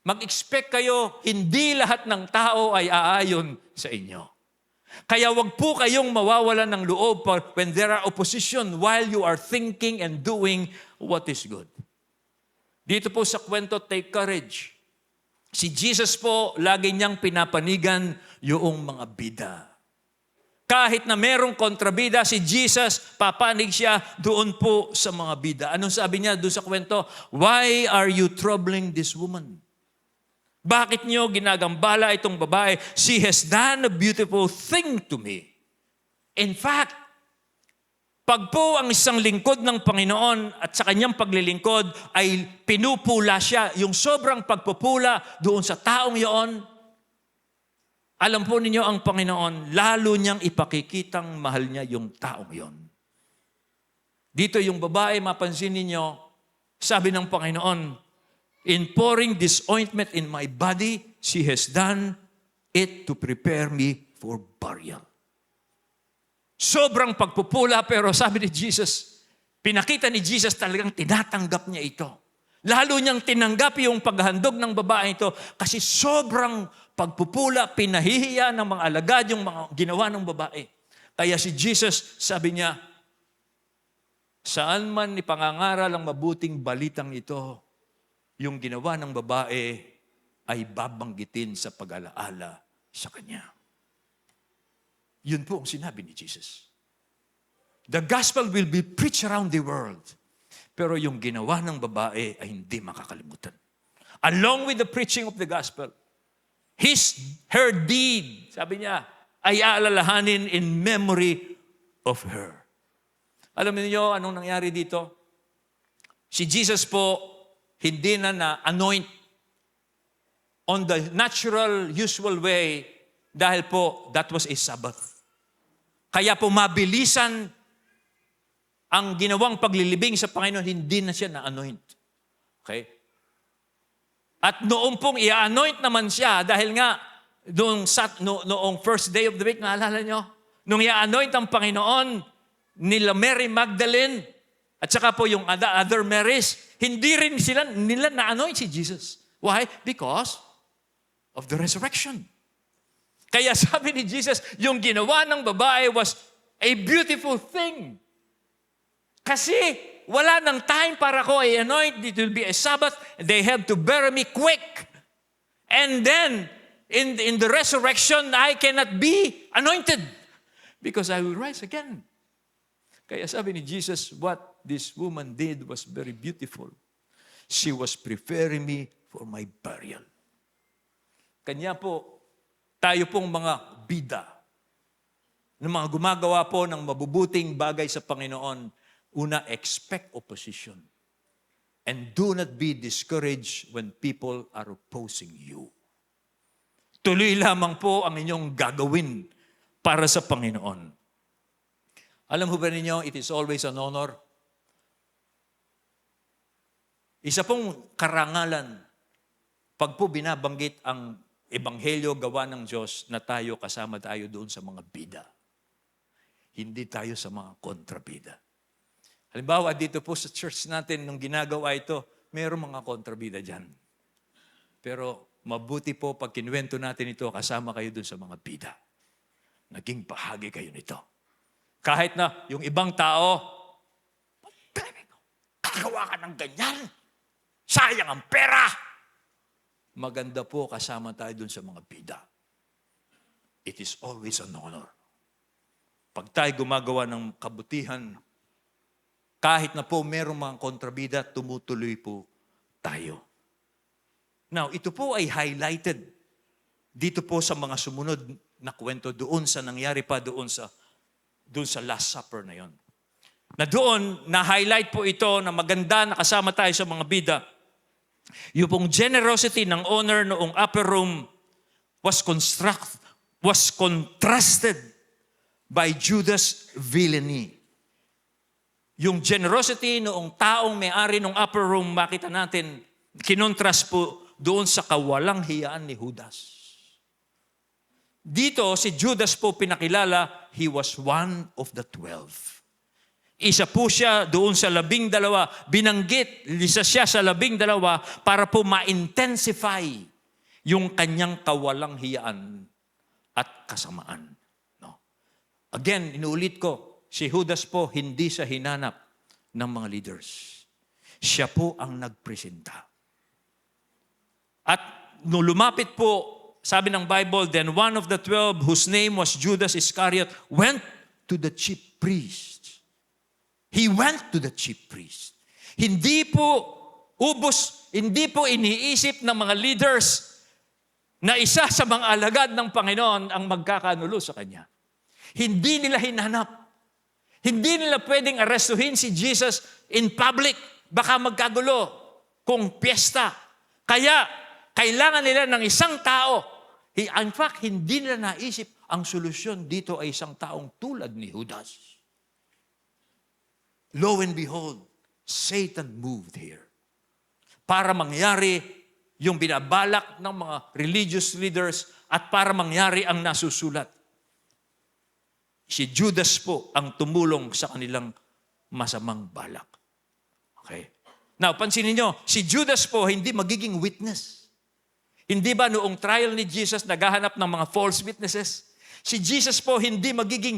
mag-expect kayo, hindi lahat ng tao ay aayon sa inyo. Kaya wag po kayong mawawalan ng loob when there are opposition while you are thinking and doing what is good. Dito po sa kwento, take courage. Si Jesus po, lagi niyang pinapanigan yung mga bida. Kahit na merong kontrabida, si Jesus, papanig siya doon po sa mga bida. Anong sabi niya doon sa kwento? Why are you troubling this woman? Bakit niyo ginagambala itong babae? She has done a beautiful thing to me. In fact, pag po ang isang lingkod ng Panginoon at sa kanyang paglilingkod ay pinupula siya, yung sobrang pagpupula doon sa taong iyon, alam po ninyo ang Panginoon, lalo niyang ipakikitang mahal niya yung taong iyon. Dito yung babae, mapansin ninyo, sabi ng Panginoon, in pouring this ointment in my body, she has done it to prepare me for burial. Sobrang pagpupula, pero sabi ni Jesus, pinakita ni Jesus talagang tinatanggap niya ito. Lalo niyang tinanggap yung paghandog ng babae ito kasi sobrang pagpupula, pinahihiya ng mga alagad yung mga ginawa ng babae. Kaya si Jesus, sabi niya, saan man ipangangaral ang mabuting balitang ito, yung ginawa ng babae ay babanggitin sa pag-alaala sa kanya. Yun po ang sinabi ni Jesus. The gospel will be preached around the world. Pero yung ginawa ng babae ay hindi makakalimutan. Along with the preaching of the gospel, her deed, sabi niya, ay aalalahanin in memory of her. Alam niyo anong nangyari dito? Si Jesus po, hindi na-anoint on the natural, usual way dahil po that was a Sabbath. Kaya po mabilisan ang ginawang paglilibing sa Panginoon, hindi na siya na-anoint. Okay? At noong pong i-anoint naman siya, dahil nga noong first day of the week, naalala nyo? Nung i-anoint ang Panginoon nila Mary Magdalene, at saka po yung other Marys, hindi rin nila na-anoint si Jesus. Why? Because of the resurrection. Kaya sabi ni Jesus, yung ginawa ng babae was a beautiful thing. Kasi wala nang time para ko i-anoint. It will be a Sabbath. They have to bury me quick. And then, in the resurrection, I cannot be anointed because I will rise again. Kaya sabi ni Jesus, what this woman did was very beautiful. She was preparing me for my burial. Kanya po, tayo pong mga bida, ng mga gumagawa po ng mabubuting bagay sa Panginoon, una, expect opposition. And do not be discouraged when people are opposing you. Tuloy lamang po ang inyong gagawin para sa Panginoon. Alam mo ba ninyo, it is always an honor. Isa pong karangalan, pag po binabanggit ang Ebanghelyo gawa ng Diyos na kasama tayo doon sa mga bida. Hindi tayo sa mga kontrabida. Halimbawa, dito po sa church natin, nung ginagawa ito, mayroong mga kontrabida dyan. Pero mabuti po pag kinuwento natin ito, kasama kayo doon sa mga bida. Naging bahagi kayo nito. Kahit na yung ibang tao, kagawa ka ng ganyan, sayang ang pera. Maganda po kasama tayo dun sa mga bida. It is always an honor. Pag tayo gumagawa ng kabutihan, kahit na po merong mga kontrabida, tumutuloy po tayo. Now, ito po ay highlighted dito po sa mga sumunod na kwento doon sa nangyari pa doon sa Last Supper na yon. Na doon, na-highlight po ito na maganda na kasama tayo sa mga bida. Yung pong generosity ng owner noong upper room was contrasted by Judas' villainy. Yung generosity noong taong may-ari ng upper room, makita natin, kinontrast po doon sa kawalang hiyaan ni Judas. Dito, si Judas po pinakilala, he was one of the 12. Isa po siya doon sa 12. Binanggit, isa siya sa 12 para po ma-intensify yung kanyang kawalang hiyaan at kasamaan. No? Again, inuulit ko, si Judas po hindi siya hinanap ng mga leaders. Siya po ang nagpresenta. At nung lumapit po, sabi ng Bible, then one of the 12, whose name was Judas Iscariot, went to the chief priest. He went to the chief priest. Hindi po iniisip ng mga leaders na isa sa mga alagad ng Panginoon ang magkakanulo sa Kanya. Hindi nila hinanap. Hindi nila pwedeng arestuhin si Jesus in public. Baka magkagulo kung piyesta. Kaya, kailangan nila ng isang tao. In fact, hindi nila naisip ang solusyon dito ay isang taong tulad ni Judas. Lo and behold, Satan moved here. Para mangyari yung binabalak ng mga religious leaders at para mangyari ang nasusulat. Si Judas po ang tumulong sa kanilang masamang balak. Okay. Now, pansinin nyo, si Judas po hindi magiging witness. Hindi ba noong trial ni Jesus naghahanap ng mga false witnesses? Si Jesus po hindi magiging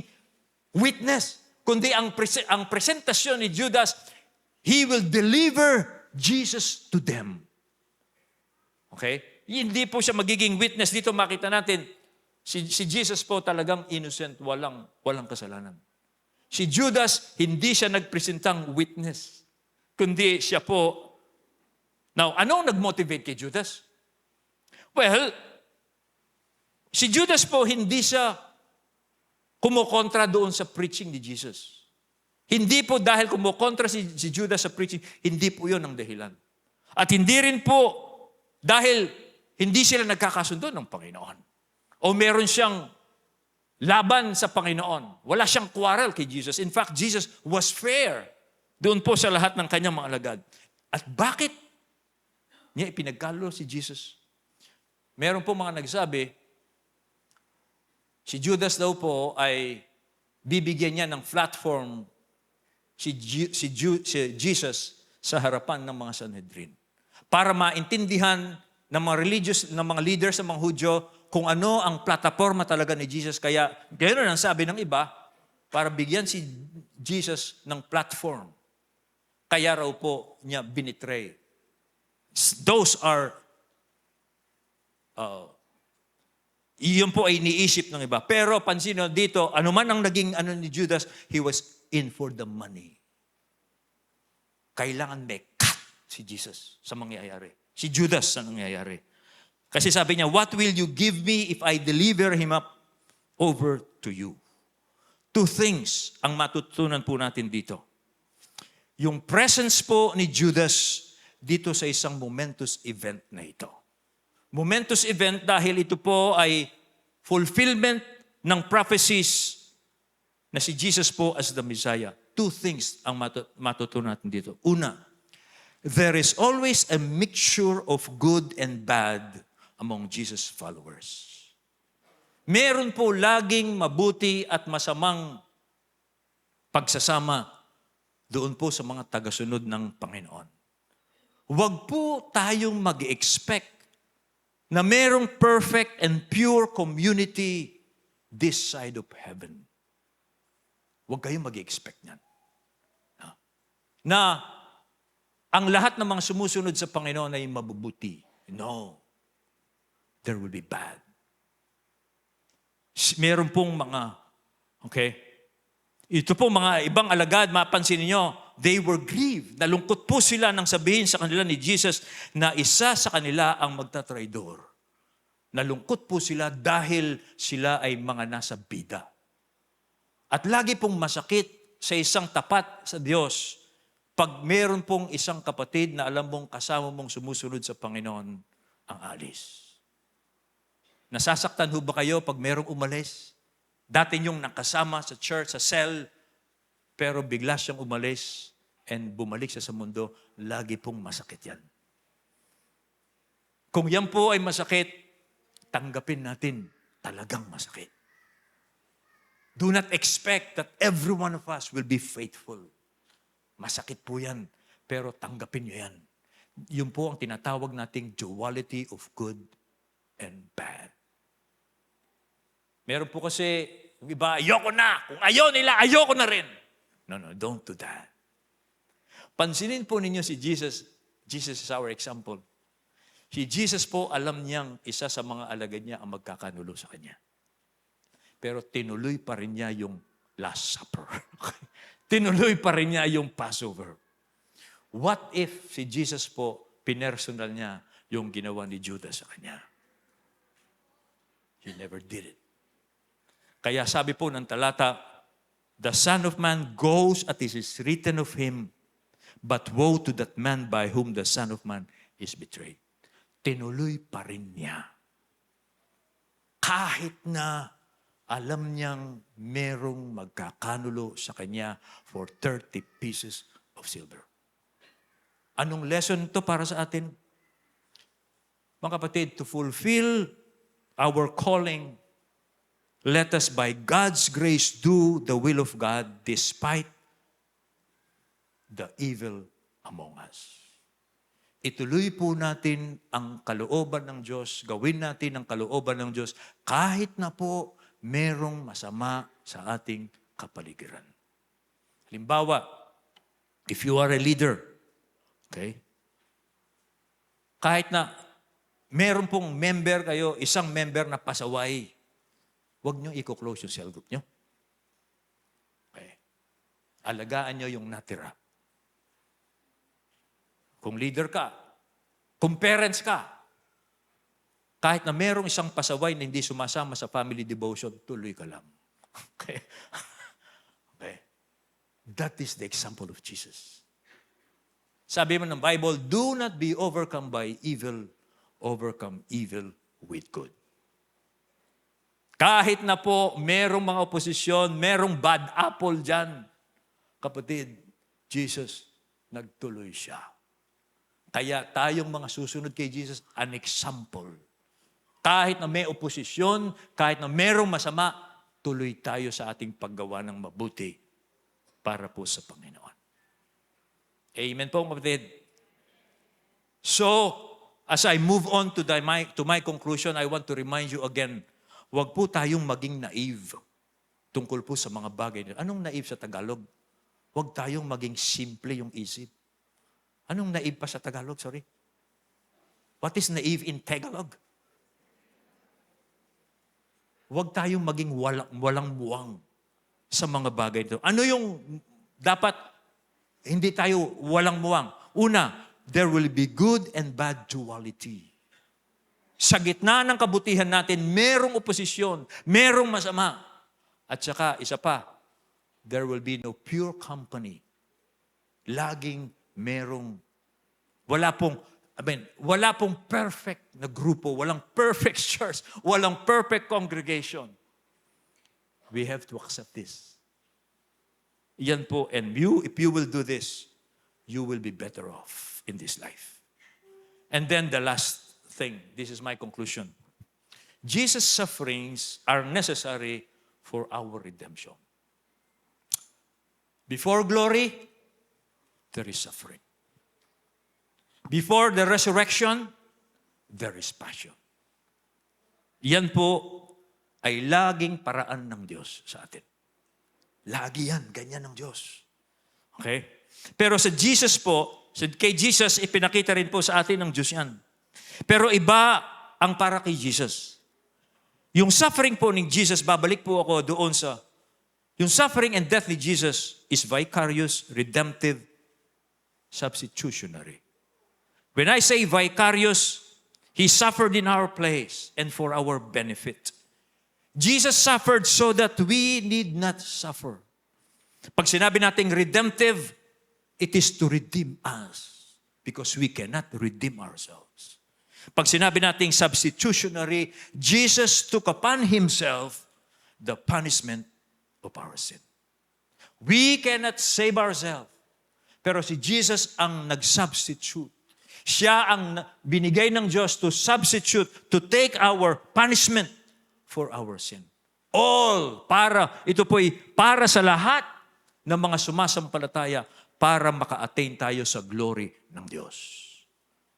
witness, kundi ang presentasyon ni Judas, he will deliver Jesus to them. Okay? Hindi po siya magiging witness. Dito makita natin, si Jesus po talagang innocent, walang kasalanan. Si Judas, hindi siya nagpresentang witness, kundi siya po. Now, anong nag-motivate kay Judas? Well, si Judas po hindi siya kumukontra doon sa preaching ni Jesus. Hindi po dahil kumukontra si Judas sa preaching, hindi po yun ang dahilan. At hindi rin po dahil hindi sila nagkakasundo ng Panginoon. O meron siyang laban sa Panginoon. Wala siyang quarrel kay Jesus. In fact, Jesus was fair doon po sa lahat ng kanyang mga alagad. At bakit niya ipinagkalulo si Jesus? Meron po mga nagsabi, si Judas daw po ay bibigyan niya ng platform si Jesus sa harapan ng mga Sanhedrin. Para maintindihan ng mga leaders ng mga Hudyo kung ano ang plataforma talaga ni Jesus. Kaya ganoon ang sabi ng iba, para bigyan si Jesus ng platform. Kaya raw po niya binitray. Those are iyon po ay iniisip ng iba. Pero pansin nyo dito, anuman ang naging ni Judas, he was in for the money. Kailangan may cut si Jesus sa mangyayari. Si Judas sa nangyayari. Kasi sabi niya, what will you give me if I deliver him up over to you? Two things ang matutunan po natin dito. Yung presence po ni Judas dito sa isang momentous event na ito. Momentous event dahil ito po ay fulfillment ng prophecies na si Jesus po as the Messiah. Two things ang matutunan natin dito. Una, there is always a mixture of good and bad among Jesus' followers. Meron po laging mabuti at masamang pagsasama doon po sa mga tagasunod ng Panginoon. Huwag po tayong mag-expect na merong perfect and pure community this side of heaven. Huwag kayong mag-expect niyan. Na ang lahat ng mga sumusunod sa Panginoon ay mabubuti. No. There will be bad. Meron pong mga, okay? Ito po mga ibang alagad, mapansin niyo, they were grieved. Nalungkot po sila nang sabihin sa kanila ni Jesus na isa sa kanila ang magtatraidor. Nalungkot po sila dahil sila ay mga nasa bida. At lagi pong masakit sa isang tapat sa Diyos pag meron pong isang kapatid na alam mong kasama mong sumusunod sa Panginoon ang alis. Nasasaktan ho ba kayo pag merong umalis? Dati niyong nakasama sa church, sa cell, pero bigla siyang umalis and bumalik siya sa mundo, lagi pong masakit yan. Kung yan po ay masakit, tanggapin natin, talagang masakit. Do not expect that every one of us will be faithful. Masakit po yan, pero tanggapin nyo yan. Yun po ang tinatawag nating duality of good and bad. Meron po kasi, yung iba, ayoko na. Kung ayaw nila, ayoko na rin. No, don't do that. Pansinin po ninyo si Jesus. Jesus is our example. Si Jesus po, alam niyang isa sa mga alagad niya ang magkakanulo sa kanya. Pero tinuloy pa rin niya yung Last Supper. Tinuloy pa rin niya yung Passover. What if si Jesus po, pinersonal niya yung ginawa ni Judas sa kanya? He never did it. Kaya sabi po ng talata, the Son of Man goes as it is written of him, but woe to that man by whom the Son of Man is betrayed. Tinuloy pa rin niya. Kahit na alam niyang merong magkakanulo sa kanya for 30 pieces of silver. Anong lesson to para sa atin? Mga kapatid, to fulfill our calling, let us by God's grace do the will of God despite the evil among us. Ituloy po natin ang kalooban ng Diyos, gawin natin ang kalooban ng Diyos, kahit na po merong masama sa ating kapaligiran. Halimbawa, if you are a leader, okay, kahit na meron pong member kayo, isang member na pasaway, huwag nyo i-close yung cell group nyo. Okay. Alagaan nyo yung natira. Kung leader ka, kung parents ka, kahit na merong isang pasaway na hindi sumasama sa family devotion, tuloy ka lang. Okay? Okay. That is the example of Jesus. Sabi mo ng Bible, do not be overcome by evil, overcome evil with good. Kahit na po merong mga oposisyon, merong bad apple dyan, kapatid, Jesus, nagtuloy siya. Kaya tayong mga susunod kay Jesus, an example. Kahit na may oposisyon, kahit na merong masama, tuloy tayo sa ating paggawa ng mabuti para po sa Panginoon. Amen po, kapatid. So, as I move on to my conclusion, I want to remind you again, huwag po tayong maging naive tungkol po sa mga bagay. Anong naive sa Tagalog? Huwag tayong maging simple yung isip. Anong naive pa sa Tagalog? Sorry. What is naive in Tagalog? Huwag tayong maging walang muwang sa mga bagay ito. Ano yung dapat hindi tayo walang muwang? Una, there will be good and bad duality. Sa gitna ng kabutihan natin, merong oposisyon, merong masama. At saka, isa pa, there will be no pure company. Laging merong, wala pong perfect na grupo, walang perfect church, walang perfect congregation. We have to accept this. Yan po, and if you will do this, you will be better off in this life. And then the last thing, this is my conclusion. Jesus' sufferings are necessary for our redemption. Before glory, there is suffering. Before the resurrection, there is passion. Yan po ay laging paraan ng Diyos sa atin. Lagi yan, ganyan ng Diyos. Okay? Pero sa Jesus po, kay Jesus, ipinakita rin po sa atin ng Diyos yan. Pero iba ang para kay Jesus. Yung suffering po ni Jesus, babalik po ako doon sa, yung suffering and death ni Jesus is vicarious, redemptive, substitutionary. When I say vicarious, He suffered in our place and for our benefit. Jesus suffered so that we need not suffer. Pag sinabi nating redemptive, it is to redeem us because we cannot redeem ourselves. Pag sinabi nating substitutionary, Jesus took upon Himself the punishment of our sin. We cannot save ourselves. Pero si Jesus ang nag-substitute. Siya ang binigay ng Diyos to substitute, to take our punishment for our sin. All ito po'y para sa lahat ng mga sumasampalataya para maka-attain tayo sa glory ng Diyos.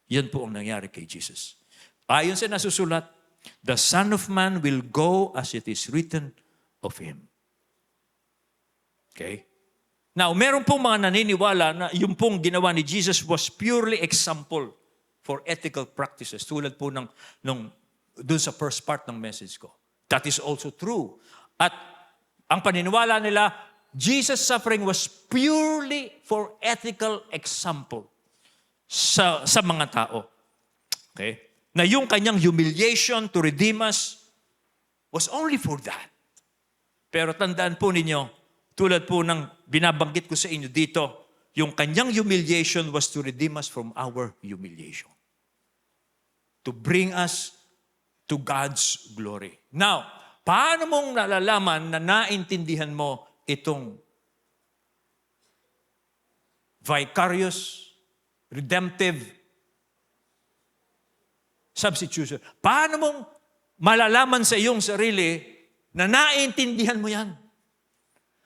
Yan po ang nangyari kay Jesus. Ayon sa nasusulat, the Son of Man will go as it is written of Him. Okay? Now, meron pong mga naniniwala na yung pong ginawa ni Jesus was purely example for ethical practices. Tulad po dun sa first part ng message ko. That is also true. At ang paniniwala nila, Jesus' suffering was purely for ethical example sa mga tao. Okay? Na yung kanyang humiliation to redeem us was only for that. Pero tandaan po ninyo, tulad po ng binabanggit ko sa inyo dito, yung kanyang humiliation was to redeem us from our humiliation. To bring us to God's glory. Now, paano mong nalalaman na naintindihan mo itong vicarious, redemptive substitution? Paano mong malalaman sa iyong sarili na naintindihan mo yan?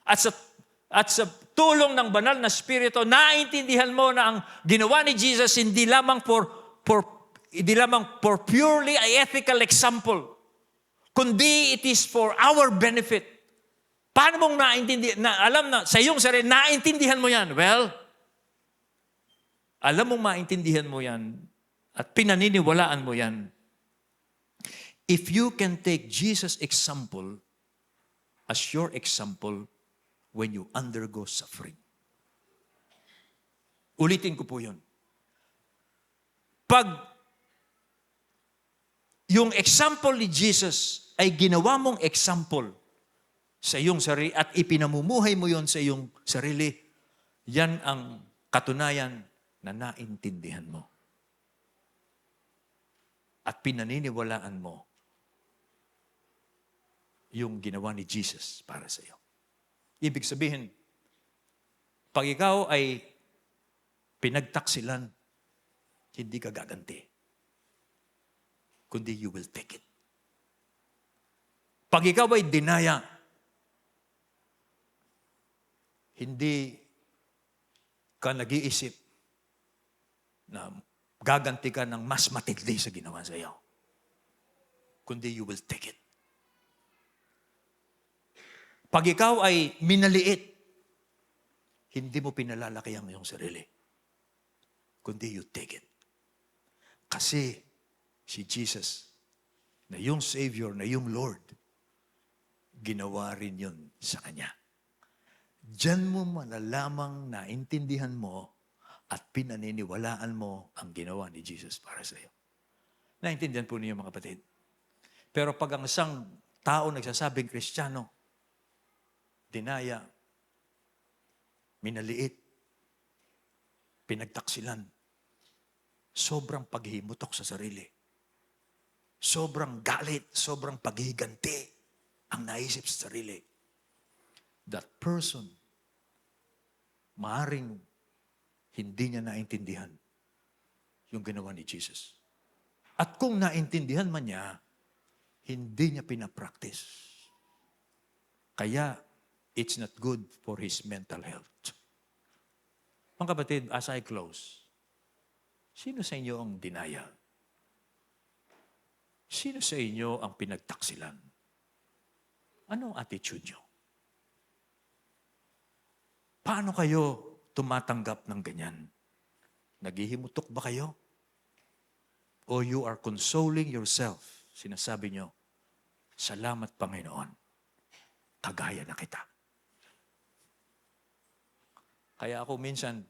At sa tulong ng banal na Espiritu, naintindihan mo na ang ginawa ni Jesus hindi lamang for purely ethical example, kundi it is for our benefit. Paano mong naintindihan, alam na sa iyong sarili, naintindihan mo yan? Well, alam mong maintindihan mo yan at pinaniniwalaan mo yan. If you can take Jesus' example as your example when you undergo suffering. Ulitin ko po yun. Pag yung example ni Jesus ay ginawa mong example sa iyong sarili at ipinamumuhay mo yon sa iyong sarili, yan ang katunayan na naintindihan mo. At pinaniniwalaan mo yung ginawa ni Jesus para sa iyo. Ibig sabihin, pag ikaw ay pinagtaksilan, hindi ka gaganti. Kundi you will take it. Pag ikaw ay dinaya, hindi ka nag-iisip na gaganti ka ng mas matindi sa ginawa sa iyo. Kundi you will take it. Pag ikaw ay minaliit, hindi mo pinalalaki ang iyong sarili. Kundi you take it. Kasi si Jesus, na yung Savior, na yung Lord, ginawa rin yun sa Kanya. Diyan mo malalamang naintindihan mo at pinaniniwalaan mo ang ginawa ni Jesus para sa iyo. Naintindihan po niyo mga kapatid. Pero pag ang isang tao nagsasabing Kristiyano, dinaya, minaliit, pinagtaksilan, sobrang paghihimutok sa sarili. Sobrang galit, sobrang paghihiganti ang naisip sa sarili. That person, maaring hindi niya naintindihan yung ginawa ni Jesus. At kung naintindihan man niya, hindi niya pinapractice. Kaya, it's not good for his mental health. Mga kapatid, as I close, sino sa inyo ang dinaya? Sino sa inyo ang pinagtaksilan? Anong attitude nyo? Paano kayo tumatanggap ng ganyan? Naghihimutok ba kayo? O you are consoling yourself? Sinasabi nyo, salamat Panginoon, kagaya na kita. Kaya ako minsan,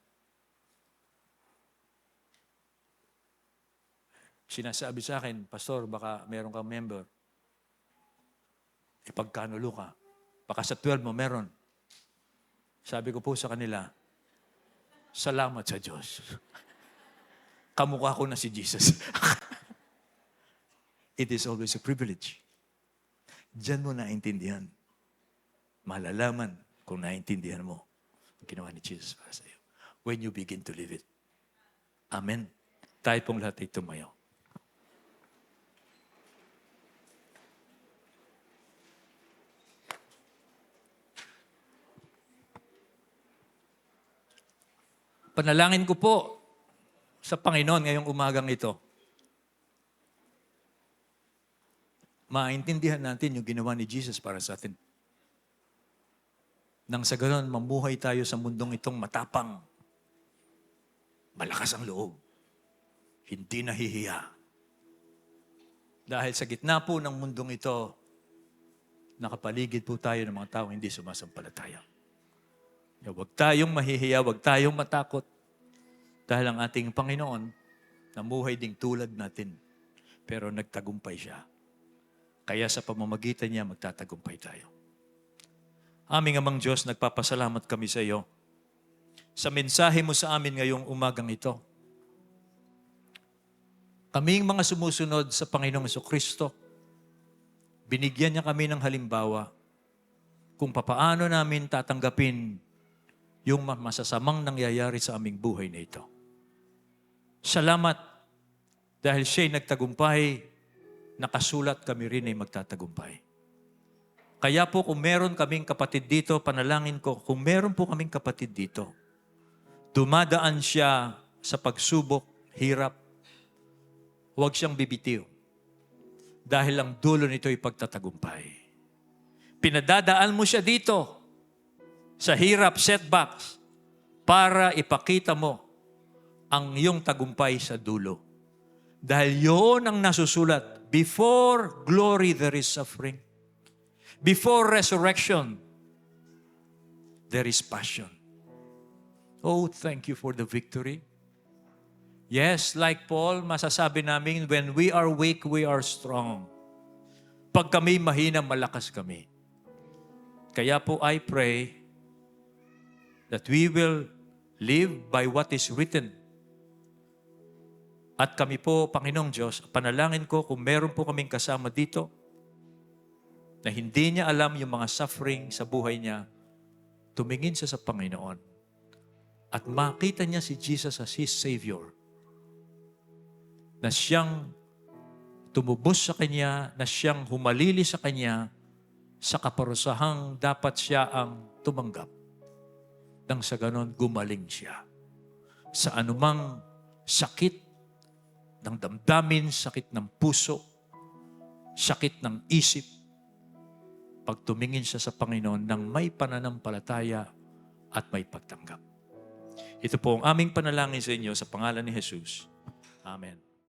sinasabi sa akin, Pastor, baka meron kang member. Ipagkanulo ka. Baka sa 12 mo meron. Sabi ko po sa kanila, salamat sa Diyos. Kamukha ko na si Jesus. It is always a privilege. Diyan mo naintindihan. Malalaman kung naiintindihan mo ang ginawa ni Jesus para sa iyo. When you begin to live it. Amen. Tayo pong lahat ay tumayo. Panalangin ko po sa Panginoon ngayong umagang ito. Maintindihan natin yung ginawa ni Jesus para sa atin. Nang sa ganon, mamuhay tayo sa mundong itong matapang. Malakas ang loob. Hindi nahihiya. Dahil sa gitna po ng mundong ito, nakapaligid po tayo ng mga tao hindi sumasampalataya. Huwag tayong mahihiya, huwag tayong matakot. Dahil ang ating Panginoon, namuhay ding tulad natin. Pero nagtagumpay siya. Kaya sa pamamagitan niya, magtatagumpay tayo. Aming Amang Diyos, nagpapasalamat kami sa iyo sa mensahe mo sa amin ngayong umagang ito. Kaming mga sumusunod sa Panginoong Jesucristo, binigyan niya kami ng halimbawa kung papaano namin tatanggapin yung masasamang nangyayari sa aming buhay na ito. Salamat dahil siya'y nagtagumpay, nakasulat kami rin ay magtatagumpay. Kaya po kung meron kaming kapatid dito, panalangin ko, kung meron po kaming kapatid dito, dumadaan siya sa pagsubok, hirap, huwag siyang bibitiw. Dahil ang dulo nito ay pagtatagumpay. Pinadadaan mo siya dito sa hirap, setbacks, para ipakita mo ang iyong tagumpay sa dulo. Dahil yun ang nasusulat, before glory there is suffering. Before resurrection, there is passion. Oh, thank you for the victory. Yes, like Paul, masasabi namin, when we are weak, we are strong. Pag kami mahina, malakas kami. Kaya po I pray that we will live by what is written. At kami po, Panginoong Diyos, panalangin ko kung meron po kaming kasama dito, na hindi niya alam yung mga suffering sa buhay niya, tumingin siya sa Panginoon at makita niya si Jesus as His Savior, na siyang tumubos sa Kanya, na siyang humalili sa Kanya sa kaparusahang dapat siya ang tumanggap. Nang sa ganon, gumaling siya sa anumang sakit ng damdamin, sakit ng puso, sakit ng isip, pag tumingin siya sa Panginoon ng may pananampalataya at may pagtanggap. Ito po ang aming panalangin sa inyo sa pangalan ni Jesus. Amen.